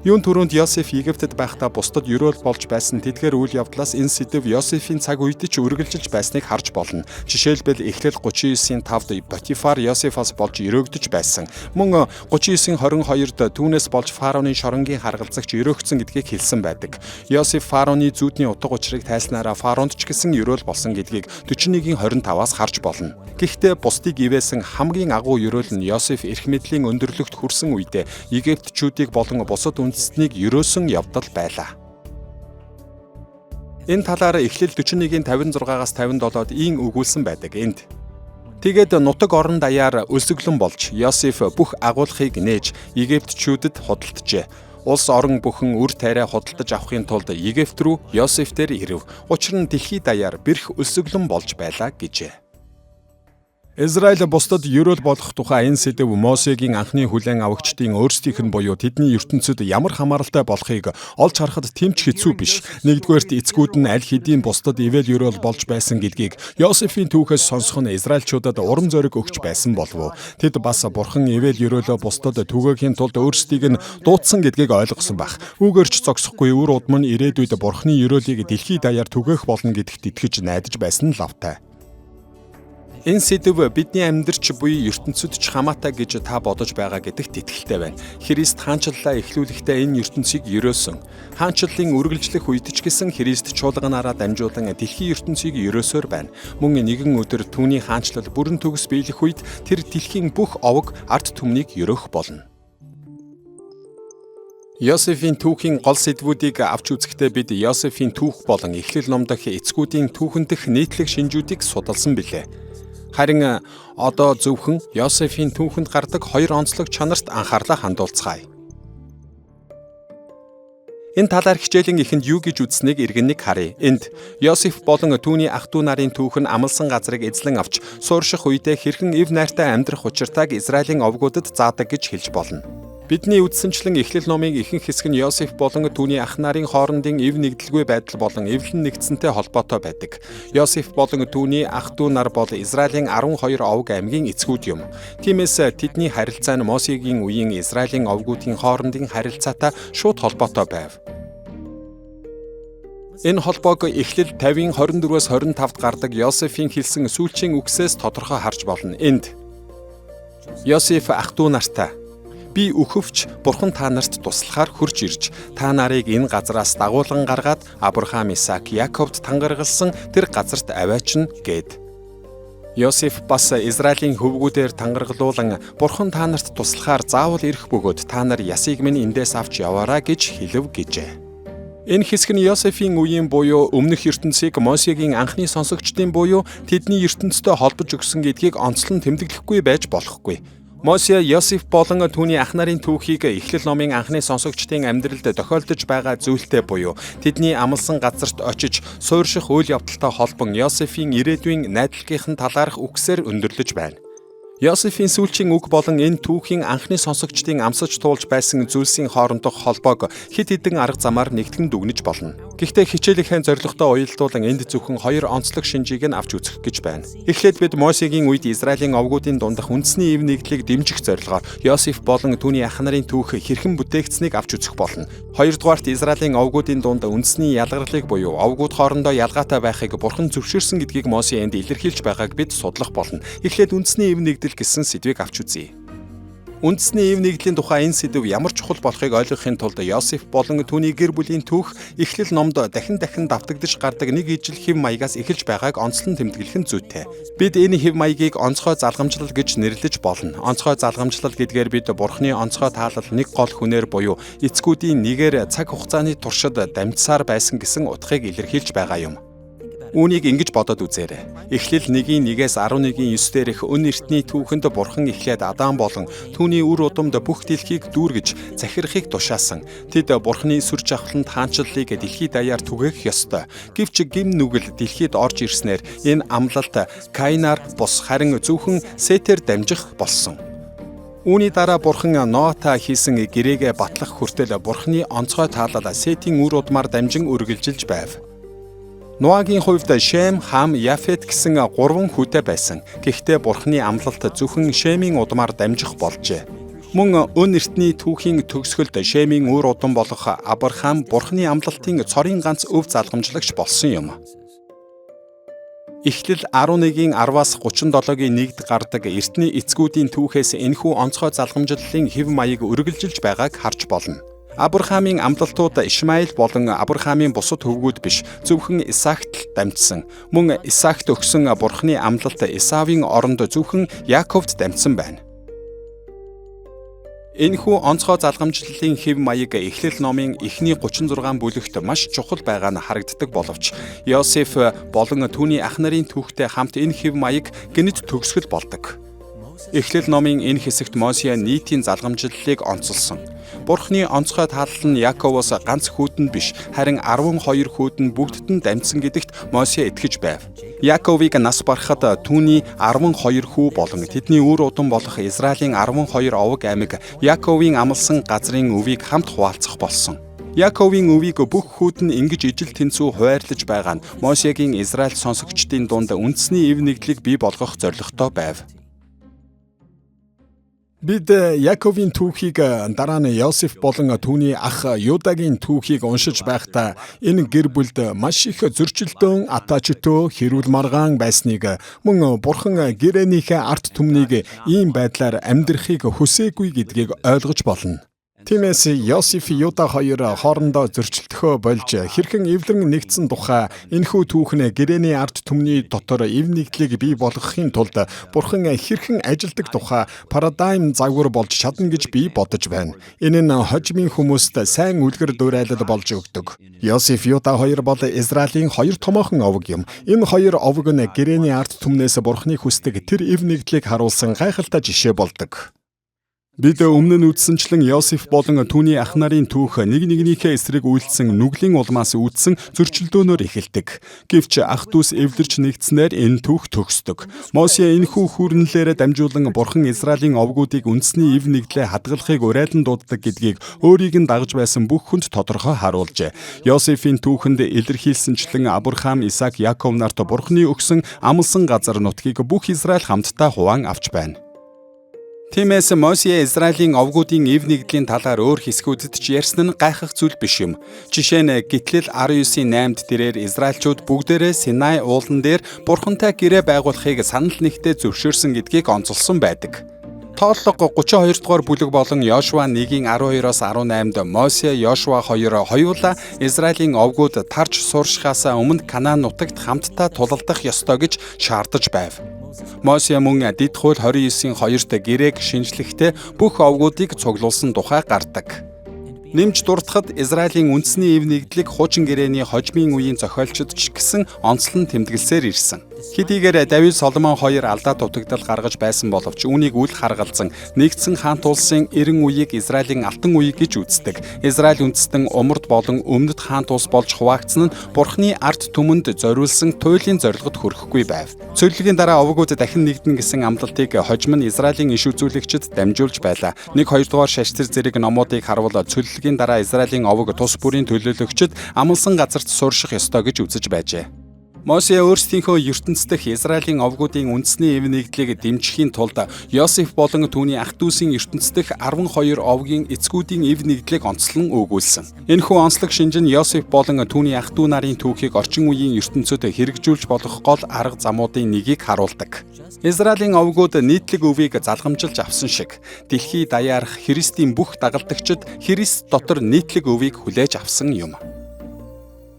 Юун түрүүнд Йосеф Египтэд байхдаа бусдад ерөөл болж байсан тэдгээр үйл явдлаас энэ сэдэв Йосефийн цаг үед ч үргэлжилж байсныг харж болно. Жишээлбэл Эхлэл 39-ийн 5-д Потифар Йосефоос болж ерөөгдөж байсан. Мөн 39-22-д түүнээс болж фараоны шоронгийн харгалзагч ерөөгдсөн гэдгийг хэлсэн байдаг. Йосеф фараоны зүүдний утга учирыг тайлснараа фараонд ч гэсэн ерөөл болсон гэдгийг 41-ийн 25-аас харж болно. Гэхдээ бусдыг ивээсэн хамгийн агуу ерөөл нь Йосеф эрх мэдлийн өндөрлөгт хүрсэн үедээ Египтчүүдийг болон бусад үндэстнийг ерөөсөн явдал байлаа. Энэ талаар Эхлэл 41-ийн 56-аас 57-д ийн өгүүлсэн байдаг энд. Тэгээд нутаг орон даяар өлсгөлөн болж Йосеф бүх агуулгыг нээж Египтчүүдэд худалджээ. Улс орон бүхэн үр тариа худалдаж авахын тулд Египт рүү Йосеф дээр ирэв. Учир нь дэлхий даяар бэрх өлсгөлөн болж байлаа гэжээ. Израиль бусдад ерөөл болох тухай энэ сэдэв Мосегийн анхны хүлээн авагчдын өөрсдийнх нь буюу тэдний ертөнцид ямар хамааралтай болохыг олж харахад тэмч хэцүү биш. Нэгдүгээрт эцгүүд нь аль хэдийн бусдад ивэл ерөөл болж байсан гэдгийг Йосефийн түүхээс сонсох нь Израильчуудад урам зориг өгч байсан болов. Тэд бас Бурхан ивэл ерөөлөө бусдад түгээхийн тулд өөрсдийг нь дуудсан гэдгийг ойлгосон байх. Үүгээрч зогсохгүй үр удам нь ирээдүйд Бурханы ерөөлийг дэлхий даяар түгээх болно гэдэгт итгэж найдаж байсан нь лавтай. Энэ сэдэв бидний амьдарч буй ертөнцид ч хамаатай гэж та бодож байгаа гэдэгт итгэлтэй байна. Христ хаанчлалаа эхлүүлэхдээ энэ ертөнцийг ерөөсөн. Хаанчлалын үргэлжлэх үед ч гэсэн Христ чуулганаараа дамжуулан дэлхийн ертөнцийг ерөөсөөр байна. Мөн нэгэн өдөр түүний хаанчлал бүрэн төгс биелэх үед тэр дэлхийн бүх овог ард түмнийг ерөөх болно. Йосефийн түүхийн гол сэдвүүдийг авч үзэхдээ бид Йосефийн түүх болон Эхлэл ном дахь эцгүүдийн түүхэн дэх нийтлэг шинжүүдийг судалсан билээ. Харин одоо зөвхөн Йосефийн түүхэнд гардаг хоёр онцлог чанарт анхаарлаа хандуулцгаая. Энэ талаар хичээлийн эхэнд юу гэж үзснийг иргэн нэг харъя. Энд Йосеф болон түүний ах トゥ нарын түүх нь амласан газрыг эзлэн авч суурших үедээ хэрхэн эв найртай амьдрах учиртайг Израилийн овгуудад заадаг гэж хэлж болно. Бидний үдсэнчлэн Эхлэл номын ихэнх хэсэг нь Йосеф болон түүний ах нарын хоорондын эв нэгдэлгүй байдал болон эвлэн нэгдсэнтэй холбоотой байдаг. Йосеф болон түүний ах トゥ нар бол Израилийн 12 овг аймгийн эцгүүд юм. Тиймээс тэдний харилцаа нь Мосегийн үеийн Израилийн овгуудын хоорондын харилцаатай шууд холбоотой байв. Энэ холбоог Эхлэл 50-ын 24-өөс 25-д гардаг Йосефийн хэлсэн сүүлчийн үгсээс тодорхой харж болно. Энд Йосеф ах トゥ нартай "Би өөхөвч Бурхан та нарт туслахаар хурж ирж, та нарыг энэ газраас дагуулan гаргаад Авраам, Исаак, Яаковд тангаргалсан тэр газарт аваачна" гэд. Йосеф бас Израилийн хөвгүүдээр тангаргалуулан Бурхан та нарт туслахаар заавал ирэх бөгөөд та нар ясыг минь эндээс авч яваарай гэж хэлв гэжээ. Энэ хэсэг нь Йосефийн үеийн буюу өмнөх ертөнцийг Мосегийн анхны сонсогчдын буюу тэдний ертөнцтэй холбож өгсөн гэдгийг онцлон тэмдэглэхгүй байж болохгүй. Мосе Йосеф болон түүний ах нарын түүхийг Эхлэл номын анхны сонсогчдын амьдралд тохиолдож байгаа зүйлтэй буюу тэдний амласан газарт очиж суурших үйл явдалтай холбон Йосефийн ирээдүйн найдварынхын талаарх үгсээр өндөрлөж байна. Йосефийн сүүлчийн үг болон энэ түүхийн анхны сонсогчдын амсаж туулж байсан зүйлсийн хоорондох холбоог хэд хэдэн арга замаар нэгтгэн дүгнэж болно. Гэхдээ хичээлийнхээ зорилготой уялдуулан энд зөвхөн хоёр онцлог шинжийг нь авч үзэх гэж байна. Эхлээд бид Мосегийн үед Израилийн овгуудын дундах үндэсний эв нэгдлийг дэмжих зорилгоор Йосеф болон түүний ах нарын түүх хэрхэн бүтээгдсэнийг авч үзэх болно. Хоёрдугаарт Израилийн овгуудын дунд үндэсний ялгарлыг буюу овгууд хоорондоо ялгаатай байхыг Бурхан зөвшөөрсөн гэдгийг Мосе энд илэрхийлж байгааг бид судлах болно. Эхлээд үндэсний эв нэгдэл гэсэн сэдвийг авч үзье. Үндэсний эв нэгдлийн тухай энэ сэдв ямар чухал болохыг ойлгохын тулд Йосеф болон түүний гэр бүлийн түүх Эхлэл номд дахин давтагдж гардаг нэг ижил хэв маягаас эхэлж байгааг онцлон тэмдэглэх нь зүйтэй. Бид энэ хэв маягийг онцгой залгамжлал гэж нэрлэж болно. Онцгой залгамжлал гэдгээр бид Бурханы онцгой таалал нэг гол хүнээр буюу эцгүүдийн нэгээр цаг хугацааны туршид дамжсаар байсан гэсэн утгыг илэрхийлж байгаа юм. Үүнийг ингэж бодоод үзээрэй. Эхлэл 1:1-11-9 дээрх өн эртний түүхэнд Бурхан эхлээд Адам болон түүний үр удамд бүх дэлхийг дүүргэж захирахыг тушаасан. Тэд Бурханы сүр жавхланд хаанчлалыг дэлхий даяар түгээх ёстой. Гэвч гим нүгэл дэлхийд орж ирснээр энэ амлалт Каинаар бус харин зөвхөн Сетээр дамжих болсон. Үүний дараа Бурхан Ноатай хийсэн гэрээгээ батлах хүртэл Бурханы онцгой таалал Сетийн үр удмаар дамжин үргэлжилж байв. Ноагийн хувьд Шем, Хам, Яфет гэсэн 3 хүүтэй байсан. Гэхдээ Бурханы амлалт зөвхөн Шемийн удмаар дамжих болжээ. Мөн өн эртний түүхийн төгсгөлд Шемийн үр удам болох Авраам Бурханы амлалтын цорын ганц өв залгамжлагч болсон юм. Эхлэл 11:10-аас 37-гийн 1-д гардаг эртний эцгүүдийн түүхээс энэхүү онцгой залгамжлалын хэв маяг үргэлжилж байгааг харж болно. Авраамийн амлалтууд Ишмаил болон Авраамийн бусад хөвгүүд биш, зөвхөн Исаакт л дамжсан. Мөн Исаакт өгсөн Бурханы амлалт Исавийн оронд зөвхөн Яаковд дамжсан байна. Энэхүү онцгой залгамжлалын хэв маяг Эхлэл номын эхний 36 бүлэгт маш чухал байгаа нь харагддаг боловч Йосеф болон түүний ах нарын түүхтэй хамт энэ хэв маяг гэнэт төгсгөл болдог. Эхлэл номын энэ хэсэгт Мосе нийтийн залгамжлалыг онцолсон. Бурханы онцгой таалал нь Яаковоос ганц хүүд нь биш, харин 12 хүүд нь бүгдд нь дамжсан гэдэгт Мосе итгэж байв. Яаковыг нас барахад түүний 12 хүү болон тэдний үр удам болох Израилийн 12 овог аймаг Яаковын амласан газрын өвийг хамт хуваалцах болсон. Яаковын өвийг бүх хүүд нь ингэж ижил тэнцүү хуваарлаж байгаа нь Мосегийн Израиль сонсогчдын дунд үндэсний эв нэгдлийг бий болгох зорилготой байв. Бид Яаковын түүхийг дараа нь Йосеф болон түүний ах Юдагийн түүхийг уншиж байхдаа энэ гэр бүлд маш их зөрчилдөөн, атаачтөө, хэрүүл маргаан байсныг мөн Бурхан гэрээнийхээ арт түмнийг ийм байдлаар амьдрахыг хүсээгүй гэдгийг ойлгож болно. Тиймээс Йосеф Юда хоёр хоорондоо зөрчилдөхөө болж хэрхэн эвлэн нэгдсэн тухай энэхүү түүхэн гэрээний ард түмний дотор эв нэгдлийг бий болгохын тулд Бурхан хэрхэн ажилдаг тухай парадайм загвар болж чадна гэж би бодож байна. Энэ нь хожимын хүмүүст сайн үлгэр дуурайлал болж өгдөг. Йосеф Юда хоёр бол Израилийн хоёр томоохон овог юм. Энэ хоёр овог нь гэрээний ард түмнээс Бурханы хүсдэг тэр эв нэгдлийг харуулсан гайхалтай жишээ болдог. Бид өмнө нь үздэнчлэн Йосеф болон түүний ах нарын түүх нэг нэгнийхээ эсрэг үйлдсэн нүглийн улмаас үүдсэн зөрчилдөөнөөр эхэлдэг. Гэвч ах дүүс эвлэрч нэгдснээр энэ түүх төгсдөг. Мосе энэхүү хүүрнэлээр дамжуулан Бурхан Израилийн овгуудыг үндэсний ив нэгдлээ хадгалахыг уриалан дууддаг гэдгийг өөрийг нь дагж байсан бүх хүнд тодорхой харуулжээ. Йосефийн түүхэнд илэрхийлсэнчлэн Авраам, Исаак, Яаков нарт Бурханы өгсөн амлсан газар нутгийг бүх Израиль хамтдаа хуваан авч байна. Тиймээс Мосе Израилийн овгуудын ив нэгдлийн талаар өөр хэсгүүдэд ч ярьсан нь гайхах зүйл биш юм. Жишээ нь Гитлэл 19:8-д тэрээр Израильчууд бүгдээрээ Синай уулан дээр Бурхантай гэрээ байгуулахыг санал нэгтээ зөвшөөрсөн гэдгийг онцолсон байдаг. Тооллого 32 дугаар бүлэг болон Йошуа 1:12-оос 18-д Мосе, Йошуа 2 хоёулаа Израилийн овгууд тарж сууршихаас өмнө Канаан нутагт хамтдаа тулалдах ёстой гэж шаардаж байв. Мосе мөн Дэд хууль 29:2-т гэрээг шинжлэхдээ бүх овгуудыг цуглуулсан тухай гардаг. Нэмж дурдахад Израилийн үндэсний ив нэгдлийг хуучин гэрээний хожмын үеийн зохиолчид ч гэсэн онцлон тэмдэглэсээр ирсэн. Хэдийгээр Давид Соломон хоёр алдаа дутагдал гаргаж байсан боловч үүнийг үл харгалзан нэгдсэн хаант улсын 90 үеийг Израилийн алтан үе гэж үздэг. Израиль үндэстэн умард болон өмнөд хаант улс болж хуваагдсан нь Бурханы ард түмэнд зориулсан туйлын зорилгод хүрэхгүй байв. Цөллөгийн дараа овгууд дахин нэгдэн гэсэн амлалтыг хожим нь Израилийн иш үзүүлэгчид дамжуулж байлаа. 1-2 дугаар шаштрал зэрэг номуудыг харвал цөллөгийн дараа Израилийн овг тус бүрийн төлөөлөгчд амлсан газарт суурших ёстой гэж үзэж байжээ. Мосе өөрсдийнхөө ертөнц дэх Израилийн овгуудын үндэсний ив нэгдлийг дэмжихийн тулд Йосеф болон түүний ах дүүсийн ертөнц дэх 12 овгийн эцгүүдийн ив нэгдлийг онцлон өгүүлсэн. Энэхүү онцлог шинж нь Йосеф болон түүний ах дүү нарын түүхийг орчин үеийн ертөнцөд хэрэгжүүлж болох гол арга замуудын нэгийг харуулдаг. Израилийн овгууд нийтлэг өвийг залгамжилж авсан шиг дэлхий даяарх Христийн бүх дагалдагчид Христ дотор нийтлэг өвийг хүлээж авсан юм.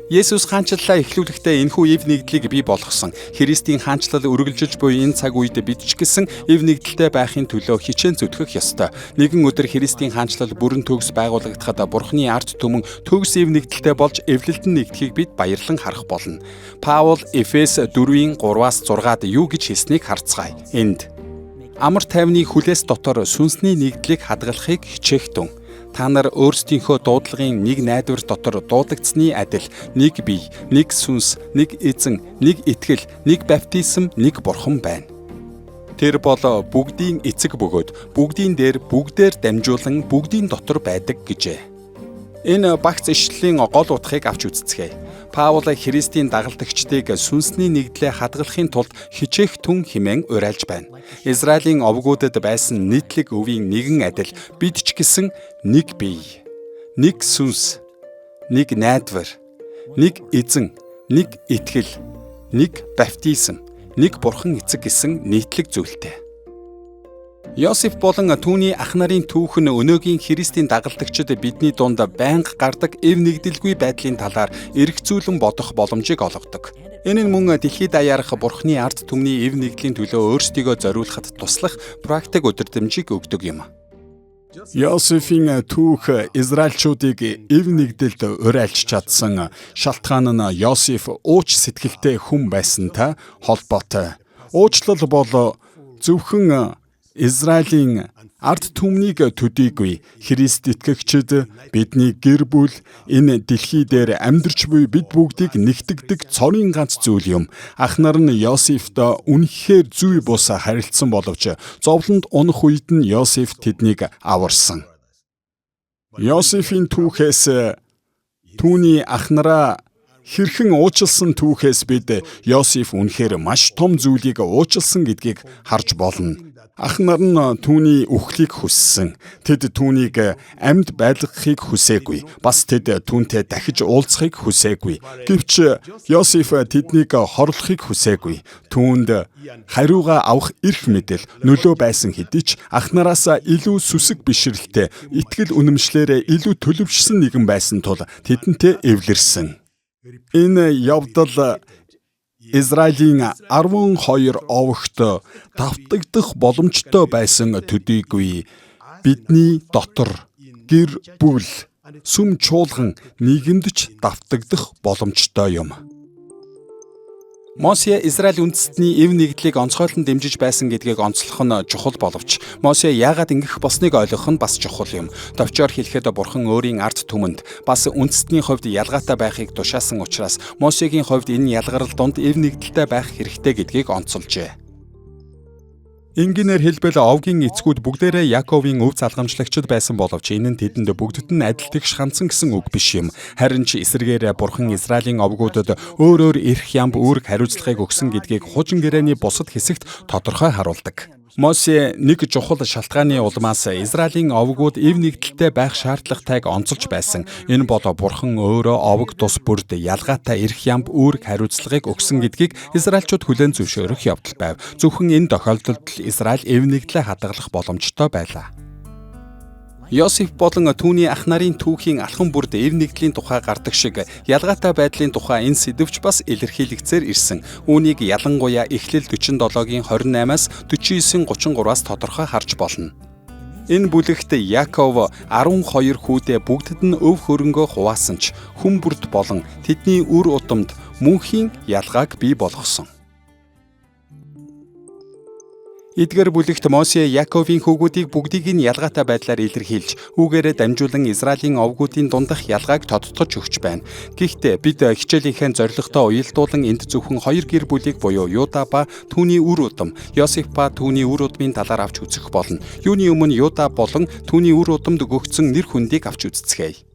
Есүс хаанчлалаа эхлүүлэхдээ энэхүү ив нэгдлийг бий болгосон. Христийн хаанчлал үргэлжилж буй энэ цаг үед бид ч гэсэн ив нэгдэлтэй байхын төлөө хичээн зүтгэх ёстой. Нэгэн өдөр Христийн хаанчлал бүрэн төгс байгуулагдахад Бурханы ард түмэн төгс ив нэгдэлтэй болж эвлэлдэн нэгдэхийг бид баярлан харах болно. Паул Эфес 4:3-6-д юу гэж хэлснийг харцгаая. Энд амар тайвны хүлээс дотор сүнсний нэгдлийг хадгалахыг хичээх тун. Та нар өөрсдийнхөө дуудлагын нэг найдвар дотор дуудагдсны адил нэг бие, нэг сүнс, нэг эзэн, нэг итгэл, нэг баптизм, нэг бурхан байна. Тэр бол бүгдийн эцэг бөгөөд бүгдийн дээр бүгдээр дамжуулан бүгдийн дотор байдаг гэжээ. Энэ багц ишлэлийн гол утгыг авч үзцгээе. Паул Христийн дагалдагчдыг сүнсний нэгдлээ хадгалахын тулд хичээх түн хэмээн уриалж байна. Израилийн овгуудад байсан нийтлэг өвийн нэгэн адил бид ч гэсэн нэг бие, нэг сүнс, нэг найдвар, нэг эзэн, нэг итгэл, нэг баптизм, нэг бурхан эцэг гэсэн нийтлэг зүйлтэй. Йосеф болон түүний ах нарын түүх нь өнөөгийн Христийн дагалдагчид бидний дунд байнга гардаг эв нэгдэлгүй байдлын талаар эргцүүлэн бодох боломжийг олгодог. Энэ нь мөн дэлхийд даяарх Бурханы ард түмний эв нэгдлийн төлөө өөрсдийгөө зориулахад туслах практик өдөрдмжийг өгдөг юм. Йосефийн түүх Израильчуудыг эв нэгдэлд уриалж чадсан шалтгаан нь Йосеф ууч сэтгэлтэй хүн байсантай холбоотой. Уучлал бол зөвхөн Израилийн ард түмнийг төдийгүй Христ итгэгчид бидний гэр бүл энэ дэлхий дээр амьдарч буй бид бүгдийг нэгтгэдэг цорын ганц зүйл юм. Ах нар нь Йосефтой үнэхээр зүй бус харилцсан боловч зовлонд унах үед нь Йосеф тэднийг аварсан. Йосефийн түүхээс түүний ах нараа хэрхэн уучлсан түүхээс бид Йосеф үнэхээр маш том зүйлийг уучлсан гэдгийг харж болно. Ах нар нь түүний үхлийг хүссэн. Тэд түүнийг амьд байлгахыг хүсээгүй. Бас тэд түүнтэй дахиж уулзахыг хүсээгүй. Гэвч Йосеф тэднийг хорлохыг хүсээгүй. Түүнд хариугаа авах эрх мэдэл нөлөө байсан хэдий ч ах нараас илүү сүсэг бишрэлтэй, итгэл үнэмшлээрээ илүү төлөвшсөн нэгэн байсан тул тэдэнтэй эвлэрсэн. Энэ явдал Израилийн 12 овогт давтагдах боломжтой байсан төдийгүй бидний дотор гэр бүл сүм чуулган нийгэмд ч давтагдах боломжтой юм. Мосе Израиль үндэстний эв нэгдлийг онцгойлон дэмжиж байсан гэдгийг онцлох нь чухал боловч Мосе яагаад ингэх болсныг ойлгох нь бас чухал юм. Товчоор хэлэхэд Бурхан өөрийн ард түмэнд бас үндэстний хувьд ялгаатай байхыг тушаасан учраас Мосегийн хувьд энэ ялгарл донд эв нэгдэлтэй байх хэрэгтэй гэдгийг онцолжээ. Энгийнээр хэлбэл овгийн эцгүүд бүгдээрээ Яаковын өв залгамжлагчид байсан боловч энэ нь тэдэнд бүгдд нь адил тэгш хандсан гэсэн үг биш юм. Харин ч эсрэгээр Бурхан Израилийн овгуудад өөр эрх ямб үүрэг хариуцлагыг өгсөн гэдгийг хужин гэрээний бусад хэсэгт тодорхой харуулдаг. Мосе нэг чухал шалтгааны улмаас Израилийн овгууд эв нэгдэлтэй байх шаардлагатайг онцолж байсан. Энэ бол Бурхан өөрөө овг тус бүрд ялгаатай эрх ямб үүрэг хариуцлагыг өгсөн гэдгийг Израильчууд хүлээн зөвшөөрөх явдал байв. Зөвхөн энэ тохиолдолд Израиль эв нэгдлээ хадгалах боломжтой байлаа. Йосеф болон түүний ах нарын түүхийн алхам бүрд эв нэгдлийн тухай гардаг шиг ялгаатай байдлын тухай энэ сэдвч бас илэрхийлэгцээр ирсэн. Үүнийг ялангуяа Эхлэл 47-гийн 28-аас 49-33-аас тодорхой харж болно. Энэ бүлэгт Яаков 12 хүүдээ бүгдд нь өв хөрөнгөө хуваасан ч хүн бүрд болон тэдний үр удамд мөнхийн ялгааг бий болгосон. Эдгээр бүлэгт Мосе Яаковын хүүгүүдийг бүгдийг нь ялгаатай байдлаар илэрхийлж, үүгээрээ дамжуулан Израилийн овгуудын дундах ялгааг тодтогч өгч байна. Гэхдээ бид хичээлийнхээ зорилготой уялдуулан энд зөвхөн хоёр гэр бүлийг буюу Юда ба түүний үр удам, Йосеф ба түүний үр удмын талаар авч үзэх болно. Юуны өмнө Юда болон түүний үр удамд өгөгдсөн нэр хүндийг авч үзцгээе.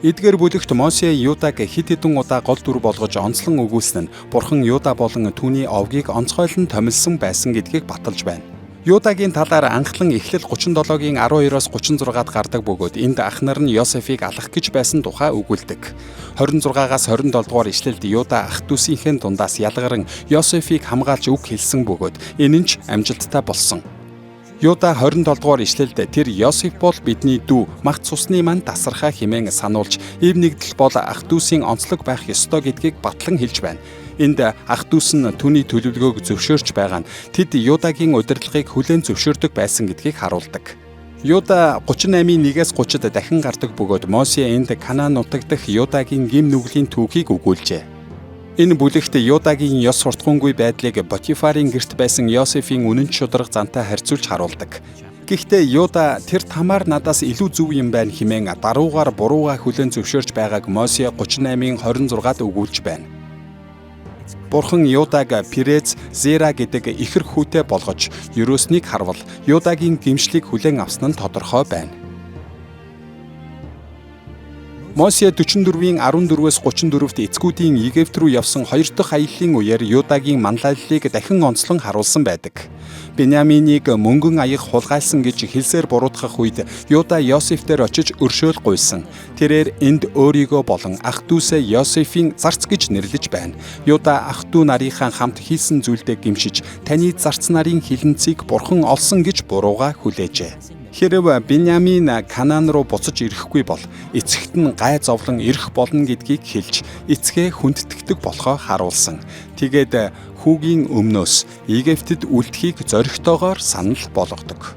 Эдгээр бүлэгт Мосе Юдаг хэд хэдэн удаа гол дүр болгож онцлон өгүүлсэн нь Бурхан Юда болон түүний овгийг онцгойлон томилсон байсан гэдгийг баталж байна. Юдагийн талаар анхлан Эхлэл 37-гийн 12-оос 36-ад гардаг бөгөөд энд ах нар нь Йосефийг алах гэж байсан тухай өгүүлдэг. 26-аас 27 дугаар ишлэлд Юда ах дүүсийнхээ дундаас ялгаран Йосефийг хамгаалж үг хэлсэн бөгөөд энэ нь ч амжилттай болсон. Юда 27 дугаар ишлэлд тэр Йосеф бол бидний дүү, магт цусны манд тасархаа хэмээн сануулж, эв нэгдэл бол ах дүүсийн онцлог байх ёстой гэдгийг батлан хэлж байна. Энд ах дүүс нь түүний төлөвлөгөөг зөвшөөрч байгаа нь тэд Юдагийн удирдлагыг хүлээн зөвшөөрдөг байсан гэдгийг харуулдаг. Юда 38-ийн 1-ээс 30-д дахин гардаг бөгөөд Мосе энд Канаан нутаг дахь Юдагийн гим нүглийн түүхийг өгүүлжээ. Энэ бүлэгт Юдагийн ёс суртахуунгүй байдлыг Потифарын гэрт байсан Йосефийн үнэн шударга зантай харьцуулж харуулдаг. Гэхдээ Юда тэр тамаар надаас илүү зөв юм байна хэмээн даруугаар бурууга хүлээн зөвшөөрч байгааг Мосе 38-ийн 26-ад өгүүлж байна. Бурхан Юдаг Перез, Зера гэдэг ихэр хүүтэй болгож ерөөснийг харвал Юдагийн гимшлийг хүлээн авсан нь тодорхой байна. Мосе 44-ийн 14-өөс 34-т эцгүүдийн Египт рүү явсан 2 дахь аяллаа үеэр Юдагийн манлайллыг дахин онцлон харуулсан байдаг. Беньяминийг мөнгөн аяг хулгайлсан гэж хэлсээр буруутгах үед Юда Йосеф дээр очиж өршөөл гуйсан. Тэрээр энд өөрийгөө болон ах дүүсээ Йосефийн зарц гэж нэрлэж байна. Юда ах дүү нарийнхаа хамт хийсэн зүйлдээ гимшиж, таны зарц нарын хилэнцгийг Бурхан олсон гэж бурууга хүлээжээ. Хэрв Беньямин Канаан руу буцаж ирэхгүй бол эцэгт нь гай зовлон ирэх болно гэдгийг хэлж эцгээ хүндэтгдэг болохоо харуулсан. Тэгээд хүүгийн өмнөөс Египтэд үлдэхийг зоригтойгоор санал болгодог.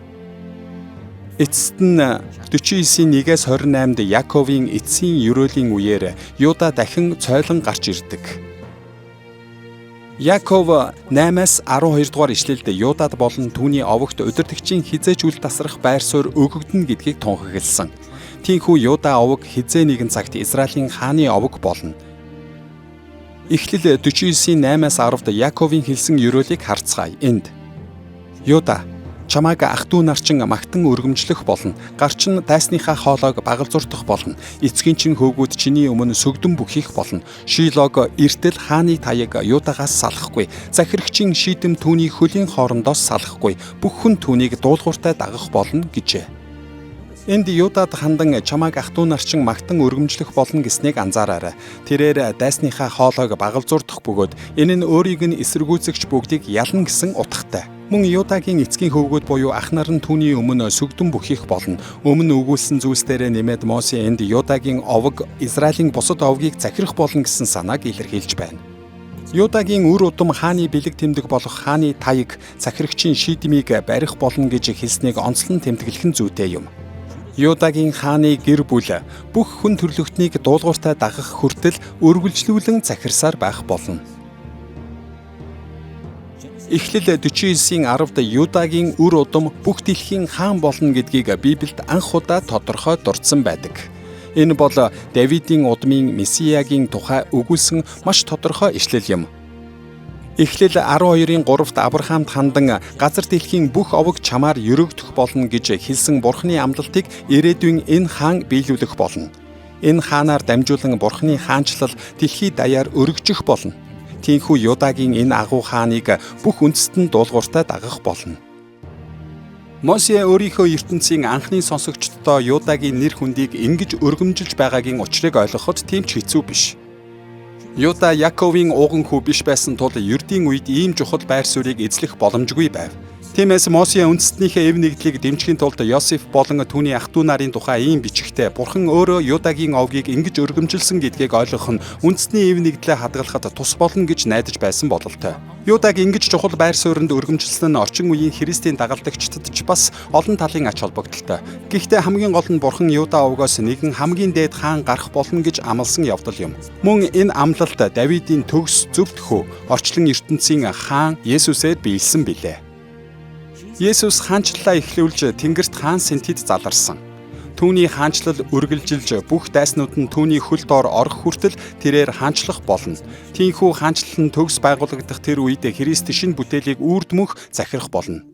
Эцэст нь 49-ийн 1-ээс 28-д Яаковын эцсийн ерөөлийн үеэр Юда дахин цойлон гарч ирдэг. Яаков 8-аас 12 дугаар ишлэлд Юдад болон түүний овогт удирдагчийн хизээч үл тасрах байр суурь өгөгдөн гэдгийг тунхагласан. Тиймээс Юда овог хизээ нэгэн цагт Израилийн хааны овог болно. Эхлэл 49-ийн 8-аас 10-д Яаковын хэлсэн ёроолыг харцгаая. Энд Юда чамайг ах дүү нар чин магтан өргөмжлөх болно. Гарч нь дайсныхаа хоолойг багалзуурдах болно. Эцгийн чин хөөгүүд чиний өмнө сүгдэн бүхийх болно. Шилог эртэл хааны таяг Юдагаас салахгүй. Захирагчийн шийдэм түүний хөлийн хоорондоос салахгүй. Бүх хүн түүнийг дуулууртай дагах болно гэжээ. Энд Юдад хандан чамайг ах дүү нар чин магтан өргөмжлөх болно гэснийг анзаараарай. Тэрээр дайсныхаа хоолойг багалзуурдах бөгөөд энэ нь өөрийг нь эсэргүүцэгч бүгдийг ялна гэсэн утгатай. Мөн Юдагийн эцгийн хөвгүүд буюу ах нар нь түүний өмнө сүгдэн бүхийх болно. Өмнө өгүүлсэн зүйлсдэрээ нэмээд Мосе энд Юдагийн овог Израилийн бусад овгийг захирах болно гэсэн санааг илэрхийлж байна. Юдагийн үр удам хааны бэлэг тэмдэг болох хааны таяг захирагчийн шийдмийг барих болно гэж хэлснийг онцлон тэмдэглэх нь зүйтэй юм. Юдагийн хааны гэр бүл бүх хүн төрлөختнийг дуулууртай дагах хүртэл үргэлжлүүлэн захирсаар байх болно. Эхлэл 49:10-д Юдагийн үр удам бүх дэлхийн хаан болно гэдгийг Библиэд анх удаа тодорхой дурдсан байдаг. Энэ бол Давидын удмын Месиягийн тухай өгүүлсэн маш тодорхой ишлэл юм. Эхлэл 12:3-т Авраамд хандан газар дэлхийн бүх овог чамаар өргөдөх болно гэж хэлсэн Бурхны амлалтыг ирээдүйн энэ хаан биелүүлэх болно. Энэ хаанаар дамжуулан Бурхны хаанчлал дэлхий даяар өргөжих болно. Тиймээс Юдагийн энэ агуу хааныг бүх үндэстэн дуулууртай дагах болно. Мосе өөрийнхөө ертөнцийн анхны сонсогчдод Юдагийн нэр хүндийг ингэж өргөмжилж байгаагийн учрыг ойлгоход тийм ч хэцүү биш. Юда Яаковын ууган хүү биш байсан тул ердийн үед ийм чухал байр суурийг эзлэх боломжгүй байв. Тиймээс Мосе үндэстнийхээ эв нэгдлийг дэмжихийн тулд Йосеф болон түүний ах トゥ нарын тухай ийм бичгтээ Бурхан өөрөө Юдагийн овгийг ингэж өргөмжилсөн гэдгийг ойлгох нь үндэстний эв нэгдлээ хадгалахад тус болно гэж найдаж байсан бололтой. Юдаг ингэж чухал байр суурьнд өргөмжилсөн нь орчин үеийн Христийн дагалдагчдад ч бас олон талын ач холбогдолтой. Гэхдээ хамгийн гол нь Бурхан Юда овгоос нэгэн хамгийн дээд хаан гарах болно гэж амласан явдал юм. Мөн энэ амлалт Давидын төгс зөвхт хүү орчлон ертөнцийн хаан Есүсээр биелсэн билээ. Есүс хаанчлалаа эхлүүлж Тэнгэрт хаан сэнтид заларсан. Түүний хаанчлал үргэлжилж бүх дайснууд нь түүний хөл доор орох хүртэл тэрээр хаанчлах болно. Тиймээс хаанчлал нь төгс байгуулагдах тэр үед Христ шинэ бүтээлийг үрдмөх захирах болно.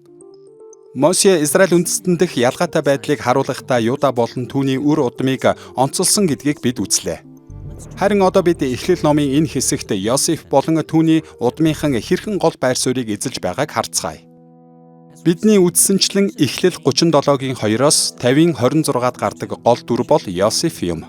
Мосе Израиль үндэстэн дэх ялгаатай байдлыг харуулахдаа Юда болон түүний үр удмыг онцолсон гэдгийг бид үзлээ. Харин одоо бид Эхлэл номын энэ хэсэгт Йосеф болон түүний удмынхан хэрхэн гол байр суурийг эзэлж байгааг харцгаая. Бидний үздсэнчлэн Эхлэл 37-гийн 2-оос 50-26-д гардаг гол дүр бол Йосеф юм.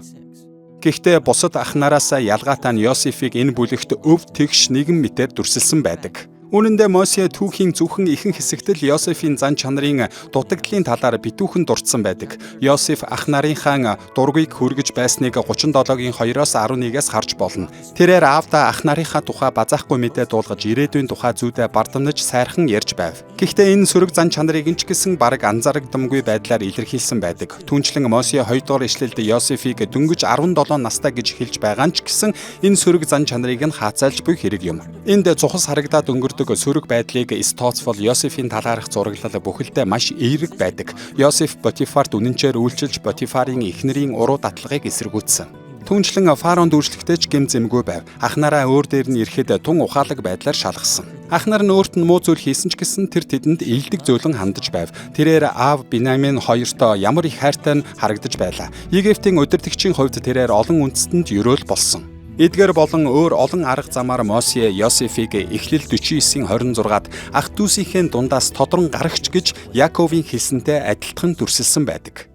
Гэхдээ бусад ах нараасаа ялгаатай нь Йосефийг энэ бүлэгт өв тэгш нэгэн мэтээр дүрсэлсэн байдаг. Үүн дээр Мосе түүхийн зөвхөн ихэнх хэсэгт л Йосефийн зан чанарын дутагдлын талаар битүүхэн дурдсан байдаг. Йосеф ах нарынхаа дургийг хүргэж байсныг 37-гийн 2-оос 11-ээс харж болно. Тэрээр аавда ах нарынхаа тухай базаахгүй мэдээ дуулгаж ирээдүйн тухай зүйдээ бардамнаж сайрхан ярьж байв. Гэхдээ энэ сөрөг зан чанарыг ч гэсэн бараг анзаарагдамгүй байдлаар илэрхийлсэн байдаг. Түүнчлэн Мосе 2 дугаар ишлэлд Йосефийг дөнгөж 17 настай гэж хэлж байгаа нь ч гэсэн энэ сөрөг зан чанарыг нь хаацайлж буй хэрэг юм. Энд цухас харагдаад өнгөрдөг сөрөг байдлыг тооцвол Йосефийн талаарх зураглал бүхэлдээ маш эерэг байдаг. Йосеф Потифарт үнэнчээр үйлчилж Потифарын эхнэрийн уруу датлагыг эсэргүүцсэн. Түүнчлэн фараон дүүрслэхдээ ч гэм зэмгүй байв. Ах нараа өөр дээр нь ирэхэд тун ухаалаг байдлаар шалгасан. Ах нар нь өөрт нь муу зүйл хийсэн ч гэсэн тэр тэдэнд илдэг зөөлөн хандаж байв. Тэрээр аав Биньямин хоёртоо ямар их хайртай нь харагдаж байлаа. Египтийн удирдагчийн хувьд тэрээр олон үндэстэнд ёроол болсон. Эдгээр болон өөр олон арга замаар Мосе Йосефийг Эхлэл 49:26-д ах дүүсийнхээ дундаас тодрон гарагч гэж Яаковын хэлсэнтэй адилхан дүрсэлсэн байдаг.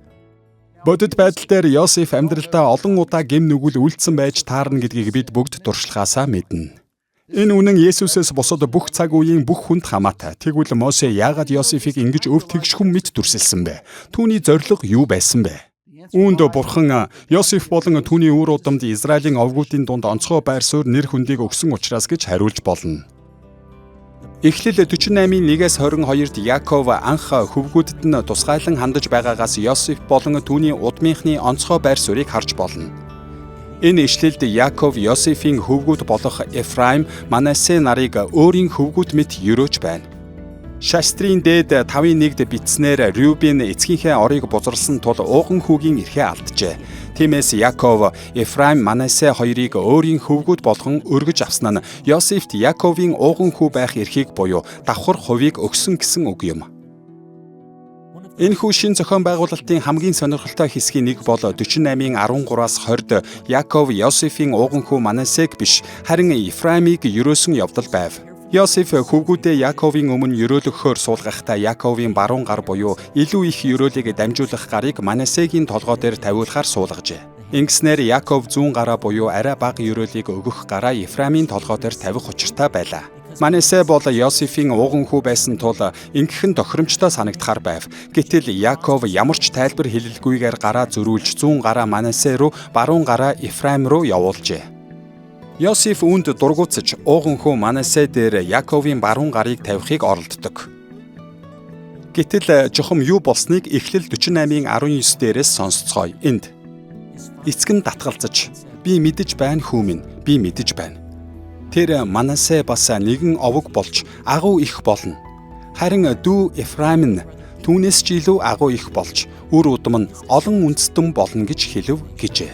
Бодит байдал дээр Йосеф амьдралдаа олон удаа гэм нүгэл үлдсэн байж таарна гэдгийг бид бүгд туршлагаасаа мэднэ. Энэ үнэн Есүсээс бусад бүх цаг үеийн бүх хүнд хамаатай. Тэгвэл Мосе яагаад Йосефийг ингэж өв тэгш хүм мэт дүрсэлсэн бэ? Түүний зорилго юу байсан бэ? Үүнд Бурхан Йосеф болон түүний үр удамд Израилийн овгуудын дунд онцгой байр суурь нэр хүндийг өгсөн учраас гэж хариулж болно. Эхлэл 48:1-22-д Яаков анх хөвгүүдэд нь тусгайлан хандаж байгаагаас Йосеф болон түүний удмынхны онцгой байр суурийг харж болно. Энэ ишлэлд Яаков Йосефийн хөвгүүд болох Ефраим, Манасе нарыг өөрийн хөвгүүд мэт ёрөөж байна. Шастрийн дээд 5:1-д бичснээр Рюбен эцгийнхээ орыг бузарлсан тул ууган хүүгийн эрхээ алджээ. Тиймээс Яаков Ефраим, Манасе хоёрыг өөрийн хөвгүүд болгон өргөж авсан нь Йосефт Яаковын ууган хүү байх эрхийг буюу давхар хувийг өгсөн гэсэн үг юм. Энэхүү шин зохион байгуулалтын хамгийн сонирхолтой хэсгийн нэг бол 48:13-аас 20-д Яаков Йосефийн ууган хүү Манасег биш, харин Ефраимыг ёрөөсөн явдал байв. Йосеф хөвгүүдээ Яаковын өмнө ёроолгохоор суулгахдаа Яаковын баруун гар буюу илүү их ёроолыг дамжуулах гарыг Манасегийн толгой дээр тавиулахаар суулгажээ. Ингэснээр Яаков зүүн гараа буюу арай бага ёроолыг өгөх гараа Ефраимын толгой дээр тавих учиртай байлаа. Манасе бол Йосефийн ууган хүү байсан тул ингэх нь тохиромжтой санагдахаар байв. Гэтэл Яаков ямар ч тайлбар хэлэлгүйгээр гараа зөрүүлж зүүн гараа Манасе руу, баруун гараа Ефраим руу явуулжээ. Йосеф үүнд дургуутсаж ууган хүү Манасе дээр Яаковын баруун гарыг тавихыг оролддог. Гэтэл жухам юу болсныг Эхлэл 48-ийн 19 дээрээс сонсцгоё. Энд эцэг нь татгалзаж би мэдэж байна хүү минь, би мэдэж байна. Тэр Манасе бас нэгэн овог болж агуу их болно. Харин дүү Ефраим нь түүнээс ч илүү агуу их болж үр удам нь олон үндэстэн болно гэж хэлв гэжээ.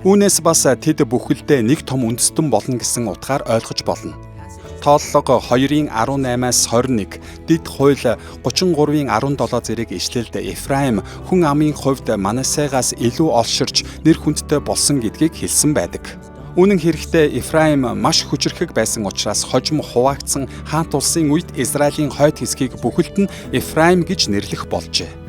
Үүнээс бас тэд бүхэлдээ нэг том үндэстэн болно гэсэн утгаар ойлгож болно. Тооллого 2:18-аас 21 дэд хууль 33-ийн 17 зэрэг ишлэлд Ефраим хүн амын хувьд Манасегаас илүү олширч нэр хүндтэй болсон гэдгийг хэлсэн байдаг. Үнэн хэрэгтээ Ефраим маш хүчрхэг байсан учраас хожим хуваагдсан хаант улсын үед Израилийн хойд хэсгийг бүхэлд нь Ефраим гэж нэрлэх болжээ.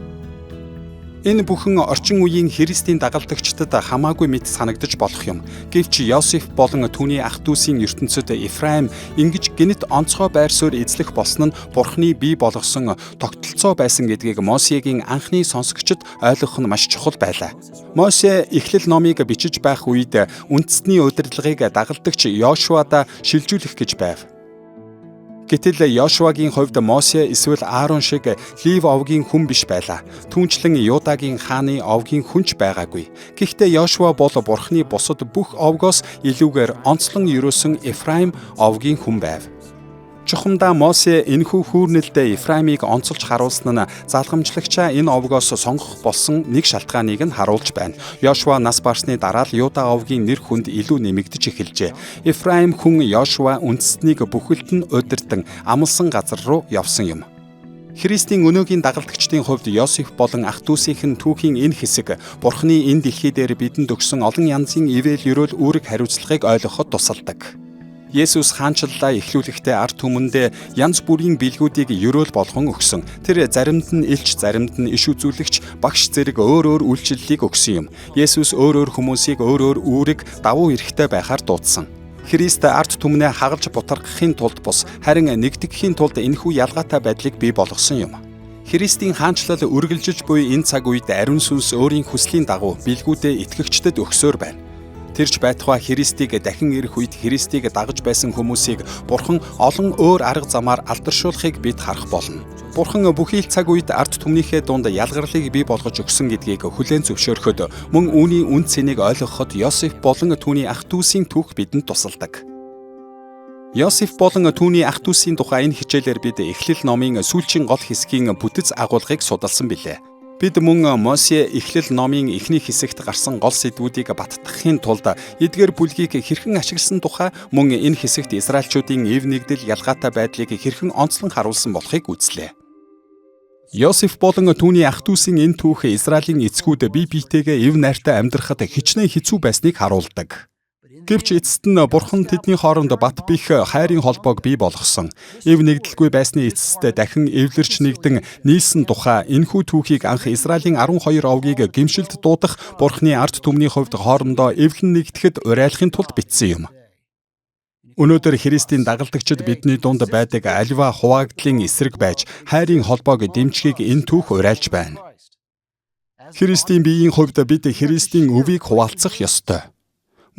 Энэ бүхэн орчин үеийн Христийн дагалдагчдад хамаагүй мэт санагдаж болох юм. Гэвч Йосеф болон түүний ах дүүсийн ертөнцид Ефраим ингэж гэнэт онцгой байр суурь эзлэх болсон нь Бурхны бий болгосон тогтолцоо байсан гэдгийг Мосегийн анхны сонсогчид ойлгох нь маш чухал байлаа. Мосе Эхлэл номыг бичиж байх үед үндэсний удирдлагыг дагалдагч Йошуада шилжүүлэх гэж байв. Гэтэл Йошуагийн хувьд Мосе эсвэл Аарон шиг Лев овгийн хүн биш байлаа. Түүнчлэн Юдагийн хааны овгийн хүнч байгаагүй. Гэхдээ Йошуа бол Бурхны бусад бүх овгоос илүүгээр онцлон ерөөсөн Ефраим овгийн хүн байв. Чухамдаа Мосе энэхүү хүүрнэлдээ Ефраимыг онцолж харуулсан нь залгамжлагчаа энэ овгоос сонгох болсон нэг шалтгааныг нь харуулж байна. Йошуа нас барсны дараа л Юда овгийн нэр хүнд илүү нэмэгдэж эхэлжээ. Ефраим хүн Йошуа үндэстнийг бүхэлд нь удирдан амлсан газар руу явсан юм. Христийн өнөөгийн дагалдагчдын хувьд Йосеф болон ах дүүсийнх нь түүхийн энэ хэсэг Бурхны энэ дэлхий дээр бидэнд өгсөн олон янзын ивэл ерөөл үүрэг хариуцлагыг ойлгоход тусалдаг. Есүс хаанчлалаа эхлүүлэхдээ ард түмэндээ янз бүрийн билгүүдийг ерөөл болгон өгсөн. Тэр заримд нь элч, заримд нь иш үзүүлэгч, багш зэрэг өөр үйлчлэлийг өгсөн юм. Есүс өөр хүмүүсийг өөр үүрэг давуу эрхтэй байхаар дуудсан. Христ ард түмнээ хагалж бутаргахын тулд бус харин нэгдэхийн тулд энэхүү ялгаатай байдлыг бий болгосон юм. Христийн хаанчлал үргэлжилж буй энэ цаг үед ариун сүнс өөрийн хүслийн дагуу билгүүдэд итгэгчдэд өгсөөр байна. Тэрч байтугай Христийг дахин ирэх үед Христийг дагаж байсан хүмүүсийг Бурхан олон өөр арга замаар алдаршуулахыг бид харах болно. Бурхан бүхий л цаг үед ард түмнийхээ дунд ялгарлыг бий болгож өгсөн гэдгийг хүлээн зөвшөөрөхөд мөн үүний үнд цэнийг ойлгоход Йосеф болон түүний ах дүүсийн түүх бидэнд тусалдаг. Йосеф болон түүний ах дүүсийн тухай энэ хичээлээр бид Эхлэл номын сүүлчийн гол хэсгийн бүтэц агуулгыг судалсан билээ. Бид мөн Мосе Эхлэл номын эхний хэсэгт гарсан гол сэдвүүдийг баттгахын тулд эдгээр бүлгийг хэрхэн ашигласан тухай мөн энэ хэсэгт Израильчуудын эв нэгдэл ялгаатай байдлыг хэрхэн онцлон харуулсан болохыг үзлээ. Йосеф болон түүний ах дүүсийн энэ түүх Израилийн эцгүүд бие биетэйгээ эв найртай амьдрахад хичнээн хэцүү байсныг харуулдаг. Гэвч эцэст нь Бурхан тэдний хооронд бат бих хайрын холбоог бий болгосон. Эв нэгдэлгүй байсны эцэст дахин эвлэрч нэгдэн нийлсэн тухай энэхүү түүхийг анх Израилийн 12 овгийг гэмшилд дуудах Бурханы ард түмний хувьд хоорондоо эвлэн нэгдэхэд уриалахын тулд бичсэн юм. Өнөөдөр Христийн дагалдагчид бидний дунд байдаг аливаа хуваагдлын эсрэг байж хайрын холбоог дэмжихийг энэ түүх уриалж байна. Христийн биеийн хувьд бид Христийн өвийг хуваалцах ёстой.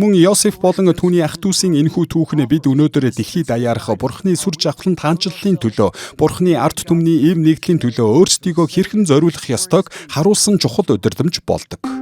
Мөн Йосеф болон түүний ах дүүсийн энэхүү түүх нь бид өнөөдөр дэлхийд даяарх Бурхны сүр жавхлан таанчлалын төлөө, Бурхны ард түмний эв нэгдлийн төлөө өөрсдийгөө хэрхэн зориулах ёстойг харуулсан чухал удирдамж болдог.